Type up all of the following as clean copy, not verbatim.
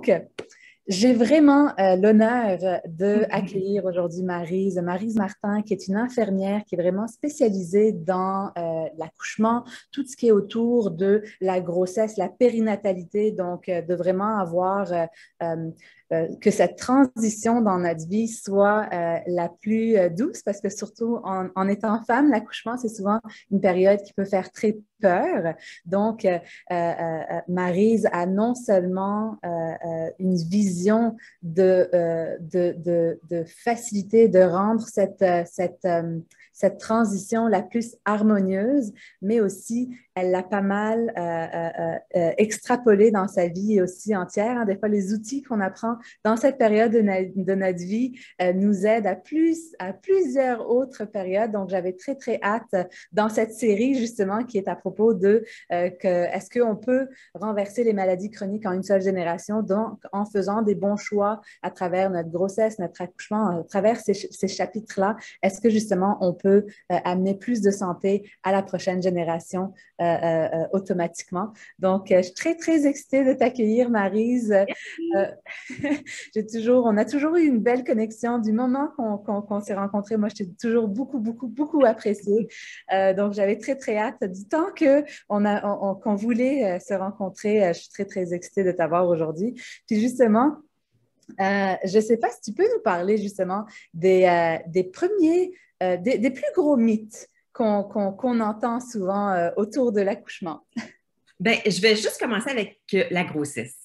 Donc, j'ai vraiment l'honneur d'accueillir aujourd'hui Maryse Martin, qui est une infirmière qui est vraiment spécialisée dans l'accouchement, tout ce qui est autour de la grossesse, la périnatalité, donc de vraiment avoir euh, que cette transition dans notre vie soit la plus douce, parce que surtout en étant femme, l'accouchement, c'est souvent une période qui peut faire très peur. Donc, Maryse a non seulement une vision de faciliter, de rendre cette transition la plus harmonieuse, mais aussi elle l'a pas mal extrapolé dans sa vie aussi entière. Hein. Des fois, les outils qu'on apprend dans cette période de notre vie nous aident à plusieurs autres périodes. Donc, j'avais très hâte dans cette série, justement, qui est à propos de est-ce qu'on peut renverser les maladies chroniques en une seule génération, donc en faisant des bons choix à travers notre grossesse, notre accouchement, à travers ces chapitres-là, est-ce que justement on peut amener plus de santé à la prochaine génération automatiquement. Donc, je suis très excitée de t'accueillir, Maryse. On a toujours eu une belle connexion du moment qu'on s'est rencontrés. Moi, je t'ai toujours beaucoup apprécié. Donc, j'avais très hâte. Du temps qu'on voulait se rencontrer, je suis très excitée de t'avoir aujourd'hui. Puis justement, je ne sais pas si tu peux nous parler justement des premiers, des plus gros mythes qu'on entend souvent autour de l'accouchement. Ben, je vais juste commencer avec la grossesse.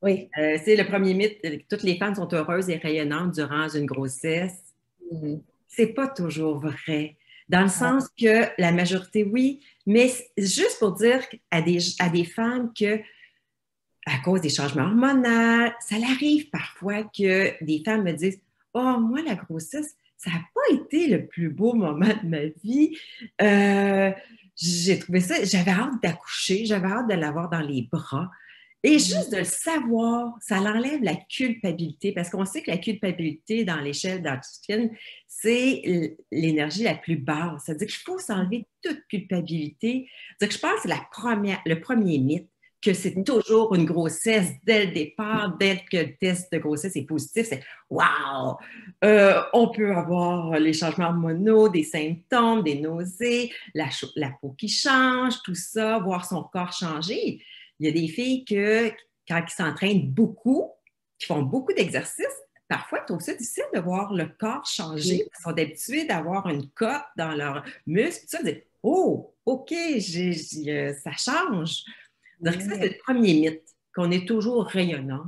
Oui. C'est le premier mythe. Toutes les femmes sont heureuses et rayonnantes durant une grossesse. Mhm. C'est pas toujours vrai. Dans le Ah, sens que la majorité, oui, mais juste pour dire à des femmes que, à cause des changements hormonaux, ça arrive parfois que des femmes me disent: Oh, moi, la grossesse, ça n'a pas été le plus beau moment de ma vie. J'ai trouvé ça, j'avais hâte d'accoucher, j'avais hâte de l'avoir dans les bras. Et mhm. juste de le savoir, ça l'enlève la culpabilité, parce qu'on sait que la culpabilité dans l'échelle d'Artufine, c'est l'énergie la plus basse. C'est-à-dire qu'il faut s'enlever toute culpabilité. C'est-à-dire que je pense que c'est le premier mythe, que c'est toujours une grossesse dès le départ, dès que le test de grossesse est positif, c'est wow! On peut avoir les changements hormonaux, des symptômes, des nausées, la peau qui change, tout ça, voir son corps changer. Il y a des filles que, quand ils s'entraînent beaucoup, qui font beaucoup d'exercices, parfois, ils trouvent ça difficile de voir le corps changer. Oui. Ils sont habitués d'avoir une cote dans leurs muscles. Ça, ils disent: Oh, OK, ça change. Donc, ça, c'est Oui. le premier mythe, qu'on est toujours rayonnante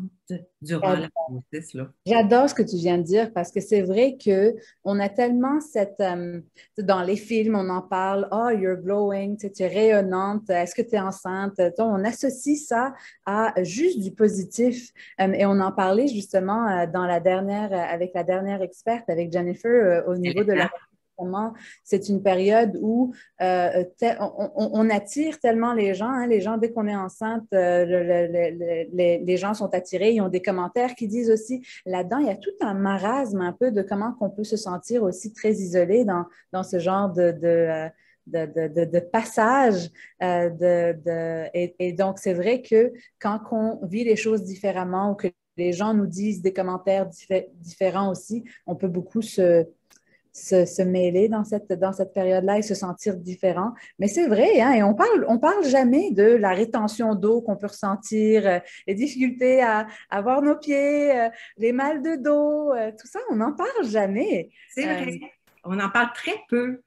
durant la grossesse, là. J'adore ce que tu viens de dire parce que c'est vrai que on a tellement dans les films, on en parle, oh, you're glowing, tu es rayonnante, est-ce que tu es enceinte? On associe ça à juste du positif. Et on en parlait justement avec la dernière experte, avec Jennifer, au niveau de la c'est une période où on attire tellement les gens. Hein, les gens, dès qu'on est enceinte, les gens sont attirés. Ils ont des commentaires qui disent aussi, là-dedans, il y a tout un marasme un peu de comment on peut se sentir aussi très isolé dans ce genre de passage. Et donc, c'est vrai que quand on vit les choses différemment ou que les gens nous disent des commentaires différents aussi, on peut beaucoup se mêler dans cette période-là et se sentir différent. Mais c'est vrai, hein, et on parle jamais de la rétention d'eau qu'on peut ressentir, les difficultés à avoir nos pieds, les mal de dos, tout ça, on n'en parle jamais. C'est Euh, vrai. On en parle très peu.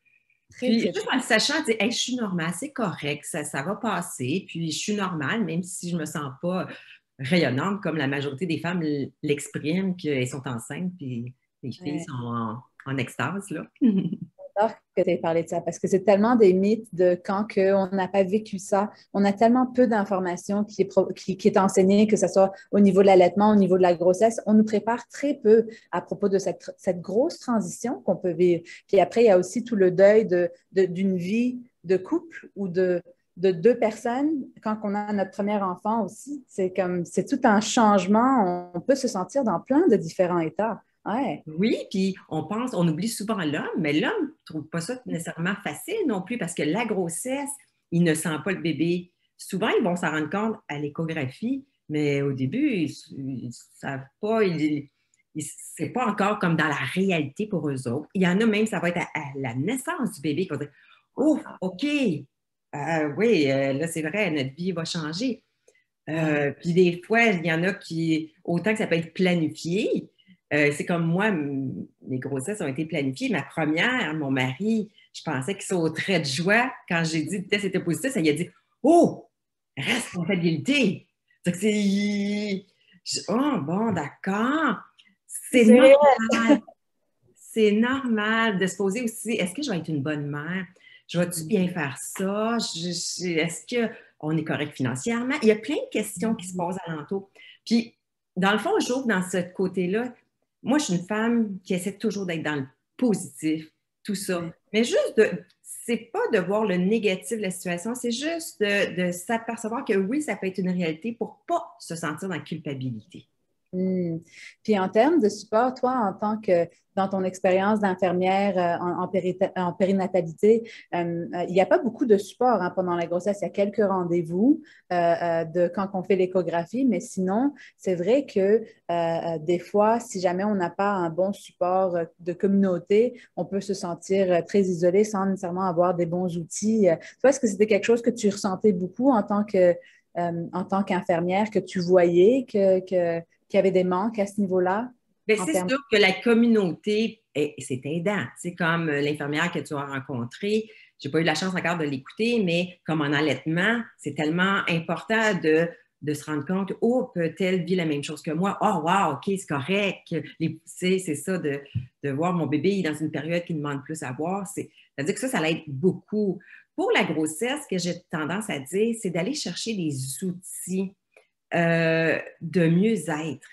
Puis, très juste peu. en le sachant, dire: Hey, je suis normale, c'est correct, ça va passer. Puis, je suis normale, même si je ne me sens pas rayonnante comme la majorité des femmes l'expriment, qu'elles sont enceintes, puis les filles Ouais. sont en extase, là. J'adore que tu aies parlé de ça parce que c'est tellement des mythes de quand on n'a pas vécu ça. On a tellement peu d'informations qui est enseignée, que ce soit au niveau de l'allaitement, au niveau de la grossesse. On nous prépare très peu à propos de cette grosse transition qu'on peut vivre. Puis après, il y a aussi tout le deuil d'une vie de couple ou de deux personnes quand on a notre premier enfant aussi. C'est tout un changement. On peut se sentir dans plein de différents états. Ouais. Oui, puis on oublie souvent l'homme, mais l'homme ne trouve pas ça nécessairement facile non plus, parce que la grossesse, il ne sent pas le bébé. Souvent, ils vont s'en rendre compte à l'échographie, Mais au début, ils ne savent pas, c'est pas encore comme dans la réalité pour eux autres. Il y en a même, ça va être à la naissance du bébé qu'on dit, oh, OK, oui, là, c'est vrai, notre vie va changer. Puis des fois, il y en a qui, autant que ça peut être planifié, c'est comme moi, mes grossesses ont été planifiées. Ma première, mon mari, je pensais qu'il sauterait de joie quand j'ai dit que le test était positif. Ça, il a dit, oh, responsabilité. Donc, oh, bon, d'accord. C'est C'est réel. normal. C'est normal de se poser aussi, est-ce que je vais être une bonne mère? Je vais-tu bien faire ça? Est-ce qu'on est correct financièrement? Il y a plein de questions qui se posent alentour. Puis, dans le fond, j'ouvre dans ce côté-là. Moi, je suis une femme qui essaie toujours d'être dans le positif, tout ça. Ouais. Mais juste c'est pas de voir le négatif de la situation, c'est juste de s'apercevoir que oui, ça peut être une réalité pour pas se sentir dans la culpabilité. Hmm. Puis en termes de support, toi, en tant que dans ton expérience d'infirmière en périnatalité, il n'y a pas beaucoup de support hein, pendant la grossesse. Il y a quelques rendez-vous de quand on fait l'échographie, mais sinon, c'est vrai que des fois, si jamais on n'a pas un bon support de communauté, on peut se sentir très isolé sans nécessairement avoir des bons outils. Toi, est-ce que c'était quelque chose que tu ressentais beaucoup en tant qu'infirmière, que tu voyais qu'il y avait des manques à ce niveau-là Bien, en c'est termes. sûr que la communauté, c'est aidant. C'est comme l'infirmière que tu as rencontrée. Je n'ai pas eu la chance encore de l'écouter, mais comme en allaitement, c'est tellement important de se rendre compte, oh, peut-elle vivre la même chose que moi? Oh, wow, OK, c'est correct. C'est ça de voir mon bébé dans une période qui demande plus à voir. C'est-à-dire que ça l'aide beaucoup. Pour la grossesse, ce que j'ai tendance à dire, c'est d'aller chercher des outils de mieux-être.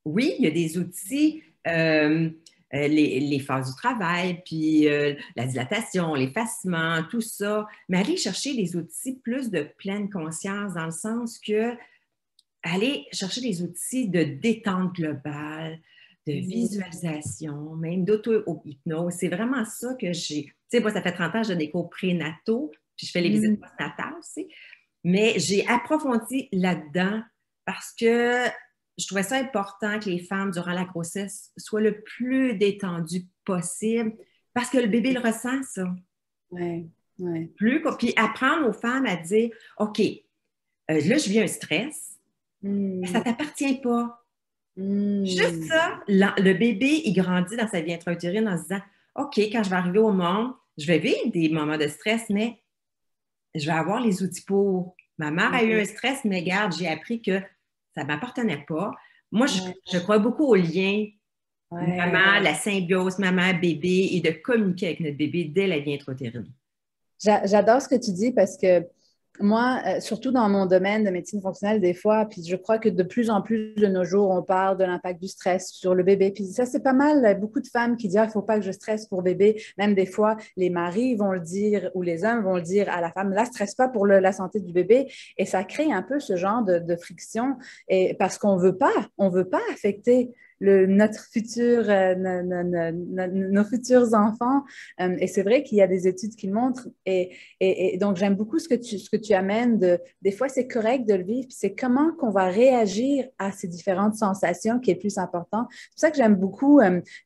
Oui, il y a des outils, les phases du travail, puis la dilatation, l'effacement, tout ça, mais aller chercher des outils plus de pleine conscience dans le sens que aller chercher des outils de détente globale, de visualisation, même d'auto-hypnose. C'est vraiment ça que j'ai. Tu sais, moi, ça fait 30 ans que je donne des cours prénataux, puis je fais les visites postnatales aussi, mais j'ai approfondi là-dedans parce que je trouvais ça important que les femmes, durant la grossesse, soient le plus détendues possible parce que le bébé le ressent, ça. Oui, oui. Puis apprendre aux femmes à dire, OK, là, je vis un stress, mais ça ne t'appartient pas. Juste ça, le bébé, il grandit dans sa vie intra-utérine en se disant, OK, quand je vais arriver au monde, je vais vivre des moments de stress, mais je vais avoir les outils pour. Ma mère a eu un stress, mais regarde, j'ai appris que ça ne m'appartenait pas. Moi, je crois beaucoup au lien maman, la symbiose maman-bébé et de communiquer avec notre bébé dès la vie intra-utérine. J'adore ce que tu dis parce que moi, surtout dans mon domaine de médecine fonctionnelle, des fois, puis je crois que de plus en plus de nos jours, on parle de l'impact du stress sur le bébé. Puis ça, c'est pas mal. Beaucoup de femmes qui disent, il ne faut pas que je stresse pour bébé. Même des fois, les maris vont le dire ou les hommes vont le dire à la femme, là, stresse pas pour la santé du bébé. Et ça crée un peu ce genre de friction. Et parce qu'on on veut pas affecter notre futur, nos futurs enfants. Et c'est vrai qu'il y a des études qui le montrent. Et donc, j'aime beaucoup ce que tu amènes. Des fois, c'est correct de le vivre, puis c'est comment qu'on va réagir à ces différentes sensations qui est plus important. C'est pour ça que j'aime beaucoup.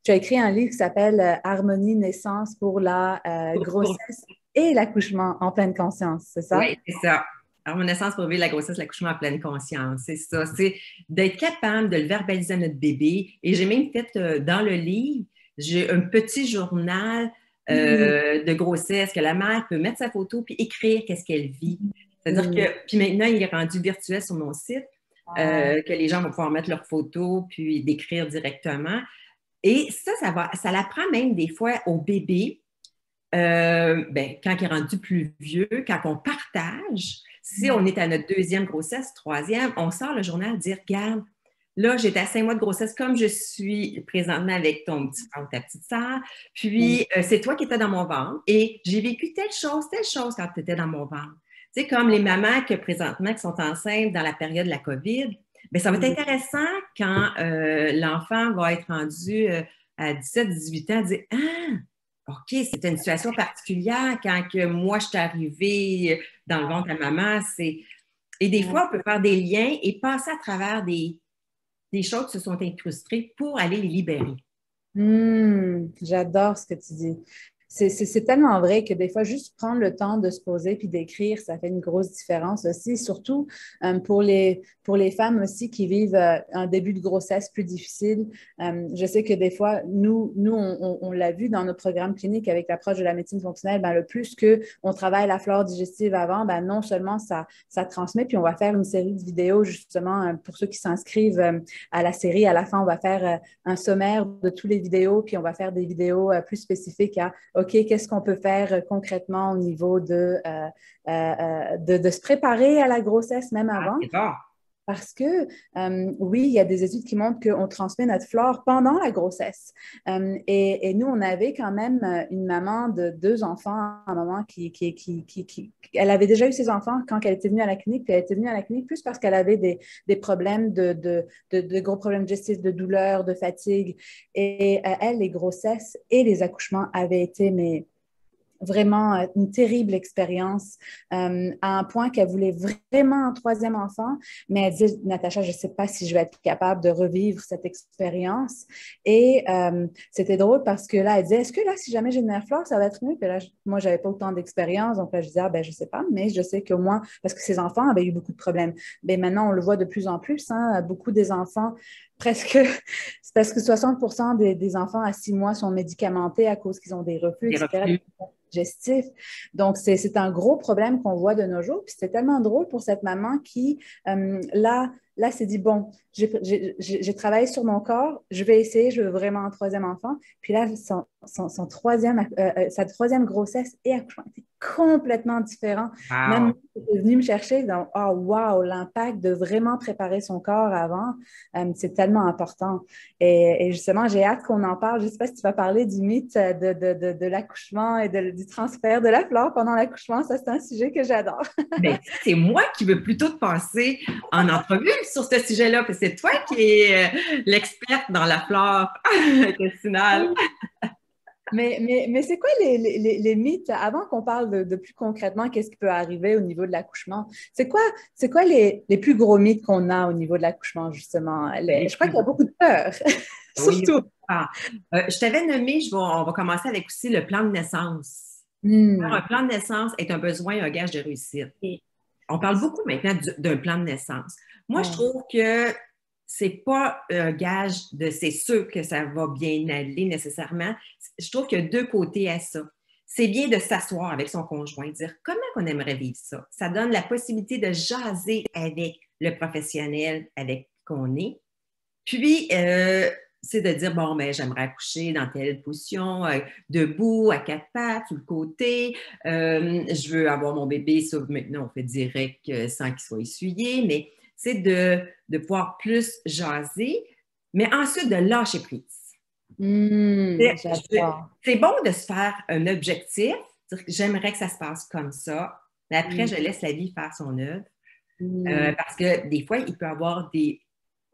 Tu as écrit un livre qui s'appelle Harmonie naissance pour la grossesse et l'accouchement en pleine conscience, c'est ça? Oui, c'est ça. Alors, mon naissance pour vivre la grossesse, l'accouchement en pleine conscience, c'est ça. C'est d'être capable de le verbaliser à notre bébé. Et j'ai même fait dans le livre, j'ai un petit journal de grossesse que la mère peut mettre sa photo puis écrire qu'est-ce qu'elle vit. C'est-à-dire que, puis maintenant, il est rendu virtuel sur mon site, que les gens vont pouvoir mettre leurs photos puis décrire directement. Et ça l'apprend même des fois au bébé quand il est rendu plus vieux, quand on partage, si on est à notre deuxième grossesse, troisième, on sort le journal dire, regarde, là, j'étais à 5 mois de grossesse comme je suis présentement avec ton petit frère ou ta petite sœur, puis c'est toi qui étais dans mon ventre et j'ai vécu telle chose quand tu étais dans mon ventre. Tu sais, comme les mamans que présentement qui sont enceintes dans la période de la COVID, bien, ça va être intéressant quand l'enfant va être rendu à 17, 18 ans, dire, ah, OK, c'était une situation particulière quand que moi, je suis arrivée dans le ventre à maman. Et des fois, on peut faire des liens et passer à travers des choses qui se sont incrustées pour aller les libérer. J'adore ce que tu dis. C'est tellement vrai que des fois, juste prendre le temps de se poser puis d'écrire, ça fait une grosse différence aussi, surtout pour les femmes aussi qui vivent un début de grossesse plus difficile. Je sais que des fois, on l'a vu dans nos programmes cliniques avec l'approche de la médecine fonctionnelle, ben, le plus qu'on travaille la flore digestive avant, ben, non seulement ça transmet, puis on va faire une série de vidéos justement pour ceux qui s'inscrivent à la série. À la fin, on va faire un sommaire de toutes les vidéos, puis on va faire des vidéos plus spécifiques à OK, qu'est-ce qu'on peut faire concrètement au niveau de se préparer à la grossesse même Ah, avant? c'est bon. Parce que, oui, il y a des études qui montrent qu'on transmet notre flore pendant la grossesse. Et nous, on avait quand même une maman de 2 enfants à un moment elle avait déjà eu ses enfants quand elle était venue à la clinique, puis elle était venue à la clinique plus parce qu'elle avait des problèmes de gros problèmes digestifs, de douleurs, de fatigue. Et elle, les grossesses et les accouchements avaient été, mais vraiment une terrible expérience à un point qu'elle voulait vraiment un troisième enfant, mais elle dit, Natacha, je ne sais pas si je vais être capable de revivre cette expérience. Et c'était drôle parce que là, elle disait, est-ce que là, si jamais j'ai une mère flore, ça va être mieux? Puis là, moi, je n'avais pas autant d'expérience, donc là, je disais, ah, ben, je ne sais pas, mais je sais qu'au moins, parce que ses enfants avaient eu beaucoup de problèmes. Mais maintenant, on le voit de plus en plus, hein, beaucoup des enfants presque, c'est parce que 60% des enfants à 6 mois sont médicamentés à cause qu'ils ont des reflux, Des etc. reflux. Digestif. Donc, c'est un gros problème qu'on voit de nos jours. Puis c'était tellement drôle pour cette maman qui, là s'est dit, bon, j'ai travaillé sur mon corps, je vais essayer, je veux vraiment un troisième enfant. Puis là, sa troisième grossesse et accouchement était complètement différent. Même Wow. moi, j'étais venue me chercher, donc, oh, wow, l'impact de vraiment préparer son corps avant, c'est tellement important. Et justement, j'ai hâte qu'on en parle. Je ne sais pas si tu vas parler du mythe de l'accouchement et du transfert de la flore pendant l'accouchement. Ça, c'est un sujet que j'adore. Ben, c'est moi qui veux plutôt te passer en entrevue sur ce sujet-là, parce que c'est toi qui es l'experte dans la flore intestinale. Mais c'est quoi les mythes, avant qu'on parle de plus concrètement, qu'est-ce qui peut arriver au niveau de l'accouchement? C'est quoi les plus gros mythes qu'on a au niveau de l'accouchement, justement? Les Je crois plus qu'il y a gros. beaucoup de peur, Oui. surtout. Ah. Je t'avais nommé, on va commencer avec aussi le plan de naissance. Faire un Hmm. plan de naissance est un besoin, un gage de réussite. On parle beaucoup maintenant d'un plan de naissance. Moi, je Ouais. trouve que c'est pas un gage de c'est sûr que ça va bien aller nécessairement. Je trouve qu'il y a deux côtés à ça. C'est bien de s'asseoir avec son conjoint, dire comment on aimerait vivre ça. Ça donne la possibilité de jaser avec le professionnel avec qui on est. Puis, c'est de dire, bon, ben, j'aimerais accoucher dans telle position, debout, à 4 pattes, sur le côté. Je veux avoir mon bébé, ça, maintenant, on fait direct sans qu'il soit essuyé, mais c'est de pouvoir plus jaser, mais ensuite de lâcher prise. J'adore. C'est bon de se faire un objectif, dire que j'aimerais que ça se passe comme ça, mais après, Hmm. je laisse la vie faire son œuvre. Hmm. Parce que des fois, il peut y avoir des,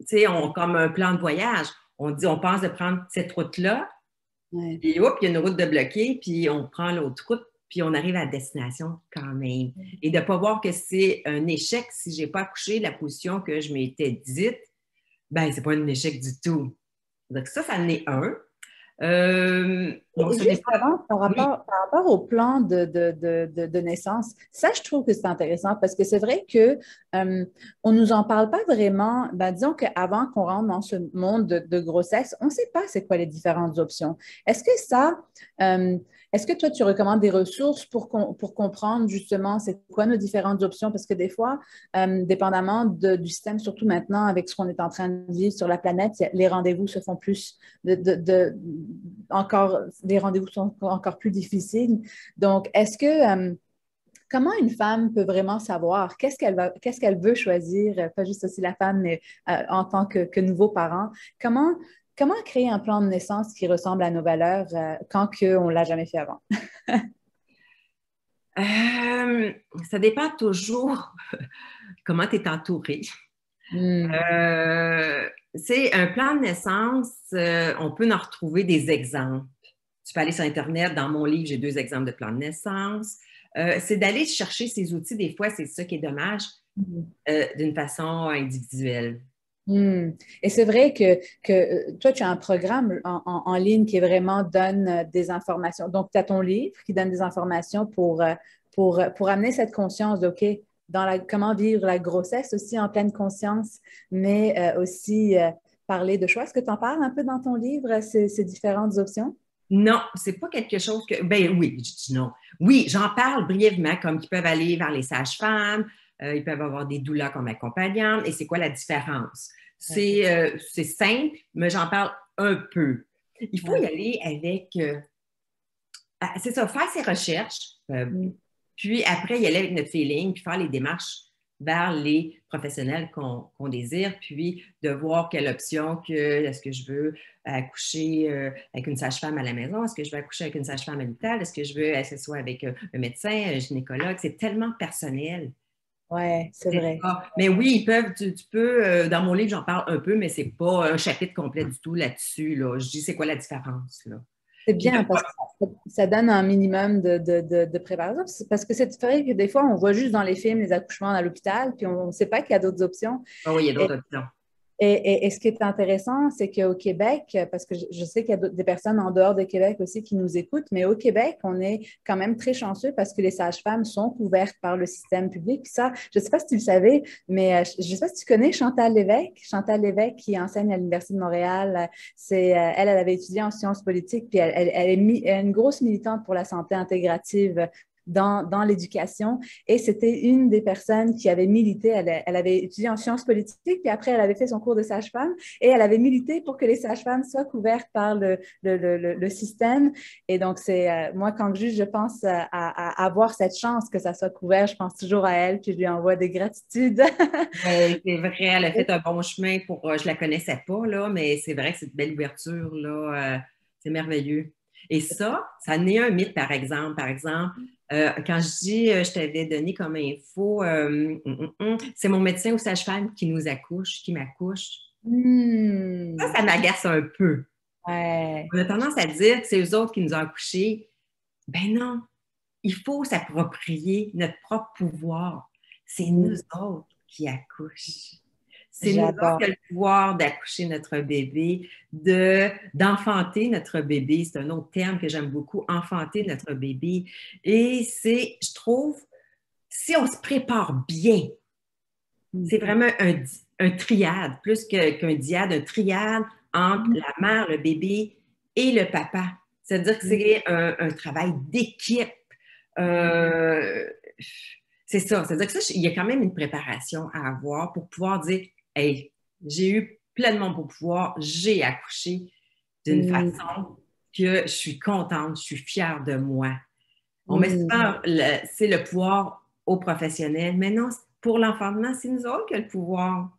tu sais, comme un plan de voyage. On dit, on pense de prendre cette route-là, Ouais. puis hop, il y a une route de bloquée, puis on prend l'autre route, puis on arrive à la destination quand même. Et de ne pas voir que c'est un échec si je n'ai pas accouché de la position que je m'étais dite, ben c'est pas un échec du tout. Donc ça en est un. Bon, Et ce n'est juste pas... avant, Oui, par rapport au plan de naissance, ça, je trouve que c'est intéressant parce que c'est vrai que on nous en parle pas vraiment. Ben, disons qu'avant qu'on rentre dans ce monde de grossesse, on ne sait pas c'est quoi les différentes options. Est-ce que ça, euh, est-ce que toi, tu recommandes des ressources pour comprendre justement c'est quoi nos différentes options? Parce que des fois, dépendamment du système, surtout maintenant avec ce qu'on est en train de vivre sur la planète, les rendez-vous se font plus encore, les rendez-vous sont encore plus difficiles. Donc, comment une femme peut vraiment savoir qu'est-ce qu'elle veut choisir, pas juste aussi la femme, mais en tant que nouveau parent? Comment créer un plan de naissance qui ressemble à nos valeurs quand on ne l'a jamais fait avant? Euh, ça dépend toujours comment tu es entouré. Hmm. C'est un plan de naissance, on peut en retrouver des exemples. Tu peux aller sur Internet, dans mon livre, j'ai 2 exemples de plan de naissance. C'est d'aller chercher ces outils, des fois, c'est ça qui est dommage. Mhm. d'une façon individuelle. Hmm. Et c'est vrai que toi, tu as un programme en ligne qui vraiment donne des informations. Donc, tu as ton livre qui donne des informations pour amener cette conscience de, OK, comment vivre la grossesse aussi en pleine conscience, mais aussi parler de choix. Est-ce que tu en parles un peu dans ton livre, ces différentes options? Non, c'est pas quelque chose que. Ben oui, je dis non. Oui, j'en parle brièvement, comme qu'ils peuvent aller vers les sages-femmes, ils peuvent avoir des doulas comme accompagnantes, et c'est quoi la différence? Ouais. C'est simple, mais j'en parle un peu. Il faut y Ouais. aller avec. C'est ça, faire ses recherches, Hmm. puis après y aller avec notre feeling, puis faire les démarches vers les professionnels qu'on désire, puis de voir quelle option est-ce que je veux accoucher avec une sage-femme à la maison, est-ce que je veux accoucher avec une sage-femme à l'hôpital, est-ce que je veux que ce soit avec un médecin, un gynécologue, c'est tellement personnel. Ouais, c'est C'est vrai. ça. Mais oui, ils peuvent, tu peux, dans mon livre, j'en parle un peu, mais c'est pas un chapitre complet du tout là-dessus. Là. Je dis c'est quoi la différence, là. C'est Puis bien parce que ça donne un minimum de préparation. Parce que c'est vrai que des fois, on voit juste dans les films les accouchements à l'hôpital, puis on ne sait pas qu'il y a d'autres options. ah oui, il y a d'autres options. Et ce qui est intéressant, c'est qu'au Québec, parce que je sais qu'il y a des personnes en dehors de Québec aussi qui nous écoutent, mais au Québec, on est quand même très chanceux parce que les sages-femmes sont couvertes par le système public. Puis ça, je ne sais pas si tu le savais, mais je ne sais pas si tu connais Chantal Lévesque. Chantal Lévesque qui enseigne à l'Université de Montréal. Elle avait étudié en sciences politiques, puis elle est une grosse militante pour la santé intégrative dans l'éducation. Et c'était une des personnes qui avait milité. Elle avait étudié en sciences politiques, puis après, elle avait fait son cours de sage-femme et elle avait milité pour que les sages-femmes soient couvertes par le système. Et donc, moi, quand je pense à avoir cette chance que ça soit couvert, je pense toujours à elle, puis je lui envoie des gratitudes. Oui, c'est vrai, elle a fait un bon chemin pour. Je la connaissais pas, là, mais c'est vrai que c'est une belle ouverture, là. C'est merveilleux. Et ça en est un mythe, par exemple. Par exemple, quand je dis, je t'avais donné comme info, c'est mon médecin ou sage-femme qui nous accouche, qui m'accouche. Ça m'agace un peu. Ouais. On a tendance à dire que c'est eux autres qui nous ont accouchés. Ben non, il faut s'approprier notre propre pouvoir. C'est nous Mm. autres qui accouchent. C'est nous autres J'adore. qui avons le pouvoir d'accoucher notre bébé, d'enfanter notre bébé. C'est un autre terme que j'aime beaucoup, enfanter notre bébé. Et je trouve, si on se prépare bien, c'est vraiment un triade, plus qu'un diade, un triade entre Mm. la mère, le bébé et le papa. C'est-à-dire que c'est un travail d'équipe. Euh, c'est ça. C'est-à-dire que ça, il y a quand même une préparation à avoir pour pouvoir dire, hey, j'ai eu pleinement mon pouvoir, j'ai accouché d'une Mm. façon que je suis contente, je suis fière de moi. On met Mm. souvent c'est le pouvoir aux professionnels, mais non, pour l'enfantement, c'est nous autres qui avons le pouvoir.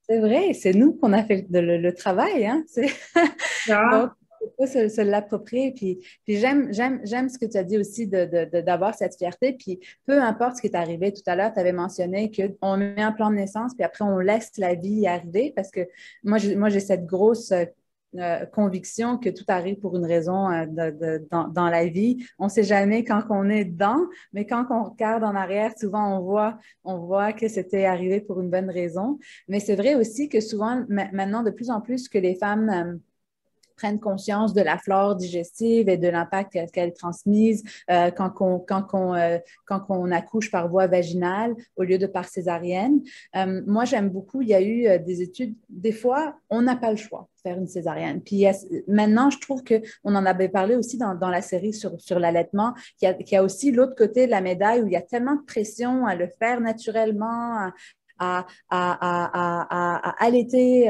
C'est vrai, c'est nous qu'on a fait le travail, hein? Donc, Ça, il faut se l'approprier. Puis j'aime ce que tu as dit aussi d'avoir cette fierté. Puis peu importe ce qui est arrivé tout à l'heure, tu avais mentionné qu'on met un plan de naissance, puis après on laisse la vie arriver parce que moi j'ai cette grosse conviction que tout arrive pour une raison dans la vie. On ne sait jamais quand on est dedans, mais quand on regarde en arrière, souvent on voit que c'était arrivé pour une bonne raison. Mais c'est vrai aussi que souvent, maintenant, de plus en plus, que les femmes prennent conscience de la flore digestive et de l'impact qu'elle est transmise quand on accouche par voie vaginale au lieu de par césarienne. Moi, j'aime beaucoup, il y a eu des études, des fois, on n'a pas le choix de faire une césarienne. Puis maintenant, je trouve qu'on en avait parlé aussi dans la série sur l'allaitement, qu'il y a aussi l'autre côté de la médaille où il y a tellement de pression à le faire naturellement, à allaiter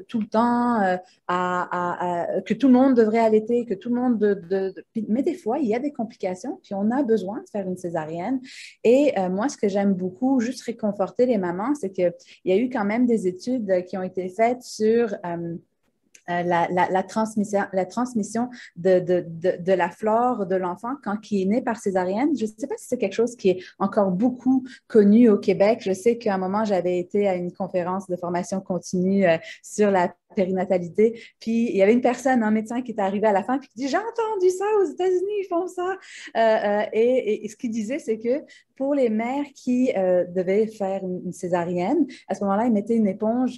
tout le temps, que tout le monde devrait allaiter, que tout le monde mais des fois, il y a des complications, puis on a besoin de faire une césarienne. Et moi, ce que j'aime beaucoup, juste réconforter les mamans, c'est qu'il y a eu quand même des études qui ont été faites sur la transmission de la flore de l'enfant quand il est né par césarienne. Je ne sais pas si c'est quelque chose qui est encore beaucoup connu au Québec. Je sais qu'à un moment, j'avais été à une conférence de formation continue sur périnatalité. Puis il y avait une personne, un médecin qui est arrivé à la fin, puis qui dit, j'ai entendu ça aux États-Unis, ils font ça. Et ce qu'il disait, c'est que pour les mères qui devaient faire une césarienne, à ce moment-là, ils mettaient une éponge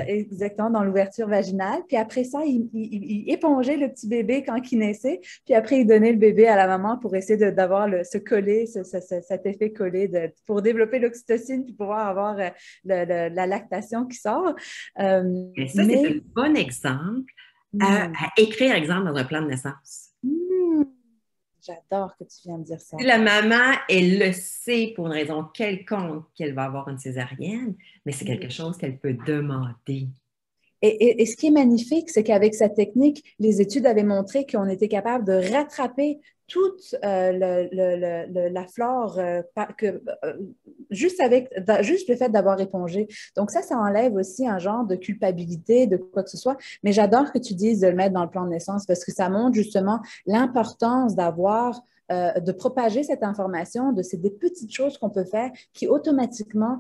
exactement dans l'ouverture vaginale. Puis après ça, il épongeait le petit bébé quand il naissait. Puis après, il donnait le bébé à la maman pour essayer d'avoir ce collé, cet effet collé pour développer l'oxytocine puis pouvoir avoir la lactation qui sort. Et ça, c'est un bon exemple à écrire, exemple, dans un plan de naissance. J'adore que tu viens de dire ça. Si la maman, elle le sait pour une raison quelconque qu'elle va avoir une césarienne, mais c'est quelque chose qu'elle peut demander. Et ce qui est magnifique, c'est qu'avec cette technique, les études avaient montré qu'on était capable de rattraper toute la flore juste le fait d'avoir épongé. Donc ça enlève aussi un genre de culpabilité, de quoi que ce soit. Mais j'adore que tu dises de le mettre dans le plan de naissance parce que ça montre justement l'importance de propager cette information, c'est des petites choses qu'on peut faire qui automatiquement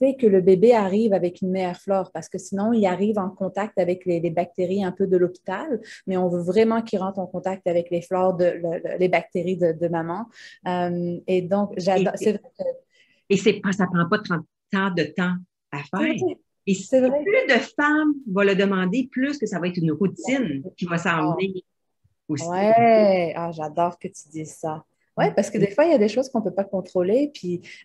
fait que le bébé arrive avec une meilleure flore parce que sinon, il arrive en contact avec les bactéries un peu de l'hôpital, mais on veut vraiment qu'il rentre en contact avec les flores, les bactéries de maman. Et donc, j'adore. C'est vrai que... Et ça ne prend pas 30 ans de temps à faire. Et c'est vrai. Plus de femmes vont le demander, plus que ça va être une routine qui va s'emmener. Aussi. Ouais, j'adore que tu dises ça. Oui, parce que des fois, il y a des choses qu'on ne peut pas contrôler.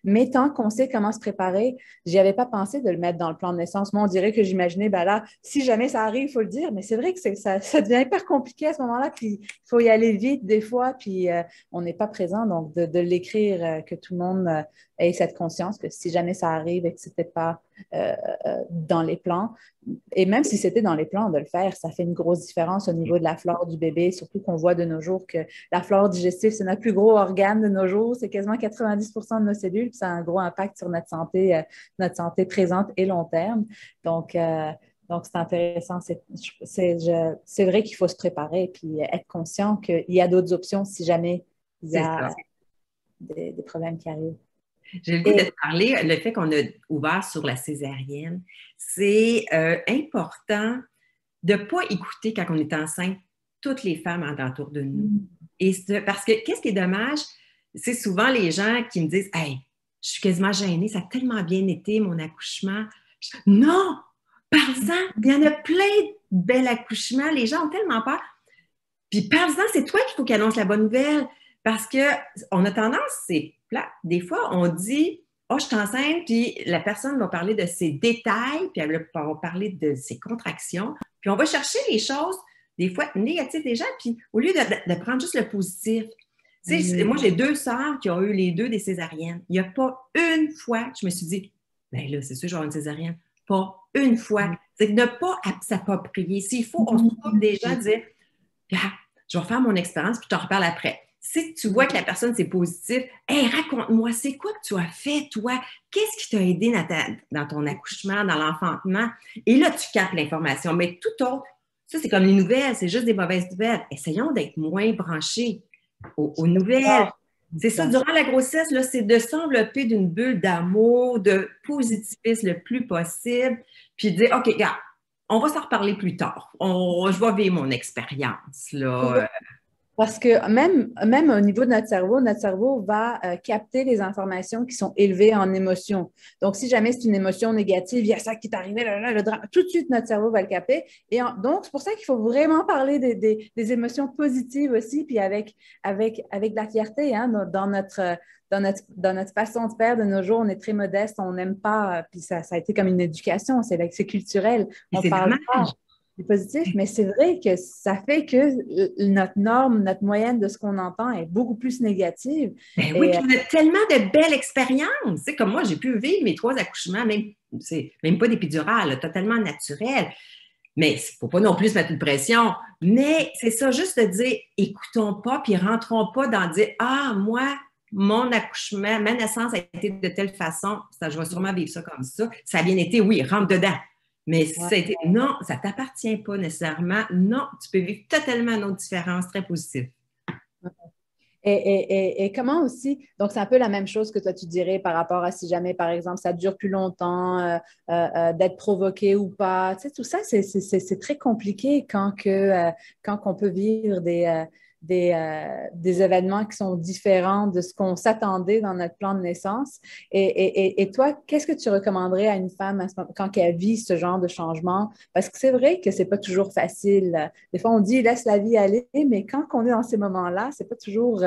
Mais tant qu'on sait comment se préparer, j'y avais pas pensé de le mettre dans le plan de naissance. Moi, on dirait que j'imaginais, ben là, si jamais ça arrive, il faut le dire. Mais c'est vrai que ça devient hyper compliqué à ce moment-là. Puis il faut y aller vite des fois. Puis on n'est pas présent. Donc, de l'écrire, que tout le monde ait cette conscience que si jamais ça arrive et que ce n'était pas dans les plans, et même si c'était dans les plans de le faire, ça fait une grosse différence au niveau de la flore du bébé, surtout qu'on voit de nos jours que la flore digestive, c'est notre plus gros organe de nos jours, c'est quasiment 90% de nos cellules, puis ça a un gros impact sur notre santé présente et long terme. Donc, c'est intéressant. C'est vrai qu'il faut se préparer et puis être conscient qu'il y a d'autres options si jamais il y a des problèmes qui arrivent. J'ai le goût de te parler, le fait qu'on a ouvert sur la césarienne, c'est important de ne pas écouter quand on est enceinte toutes les femmes alentour de nous. Et parce que qu'est-ce qui est dommage, c'est souvent les gens qui me disent « Hey, je suis quasiment gênée, ça a tellement bien été mon accouchement. » Non! Parle-en! Il y en a plein de bels accouchements, les gens ont tellement peur. Puis parle-en, c'est toi qu'il faut qu'ils annoncent la bonne nouvelle. Parce qu'on a tendance, c'est plat. Des fois, on dit « Oh, je suis enceinte », puis la personne va parler de ses détails, puis elle va parler de ses contractions. Puis on va chercher les choses, des fois, négatives des gens, puis au lieu de prendre juste le positif. Moi, j'ai 2 sœurs qui ont eu les 2 des césariennes. Il n'y a pas une fois que je me suis dit « Ben là, c'est sûr, je vais avoir une césarienne. » Pas une fois. C'est de ne pas s'approprier. S'il faut, on se trouve des gens dire « Je vais faire mon expérience, puis je t'en reparle après. » Si tu vois que la personne, c'est positif, « Hey, raconte-moi, c'est quoi que tu as fait, toi? Qu'est-ce qui t'a aidé dans ton accouchement, dans l'enfantement? » Et là, tu captes l'information. Mais tout autre, ça, c'est comme les nouvelles, c'est juste des mauvaises nouvelles. Essayons d'être moins branchés aux nouvelles. C'est ça, durant la grossesse, là, c'est de s'envelopper d'une bulle d'amour, de positivisme le plus possible, puis de dire, OK, regarde, on va s'en reparler plus tard. Je vais vivre mon expérience, là. Parce que même au niveau de notre cerveau va capter les informations qui sont élevées en émotion. Donc, si jamais c'est une émotion négative, il y a ça qui est arrivé, le drame, tout de suite, notre cerveau va le capter. Donc, c'est pour ça qu'il faut vraiment parler des émotions positives aussi, puis avec de la fierté, hein, dans notre façon de faire de nos jours, on est très modeste, on n'aime pas, puis ça a été comme une éducation, c'est culturel. On parle pas. C'est positif, mais c'est vrai que ça fait que notre norme, notre moyenne de ce qu'on entend est beaucoup plus négative. Ben oui, puis on a tellement de belles expériences. C'est comme moi, j'ai pu vivre mes 3 accouchements, même pas d'épidurale, totalement naturel. Mais il ne faut pas non plus mettre une pression. Mais c'est ça, juste de dire, écoutons pas, puis rentrons pas dans dire, moi, mon accouchement, ma naissance a été de telle façon, je vais sûrement vivre ça comme ça. Ça a bien été, oui, rentre dedans. Mais non, ça ne t'appartient pas nécessairement. Non, tu peux vivre totalement une autre différence très positive. Et comment aussi, donc c'est un peu la même chose que toi tu dirais par rapport à si jamais, par exemple, ça dure plus longtemps, d'être provoqué ou pas. Tu sais, tout ça, c'est très compliqué quand on peut vivre des événements qui sont différents de ce qu'on s'attendait dans notre plan de naissance. Et toi, qu'est-ce que tu recommanderais à une femme quand elle vit ce genre de changement? Parce que c'est vrai que c'est pas toujours facile. Des fois, on dit laisse la vie aller, mais quand on est dans ces moments-là, c'est pas toujours.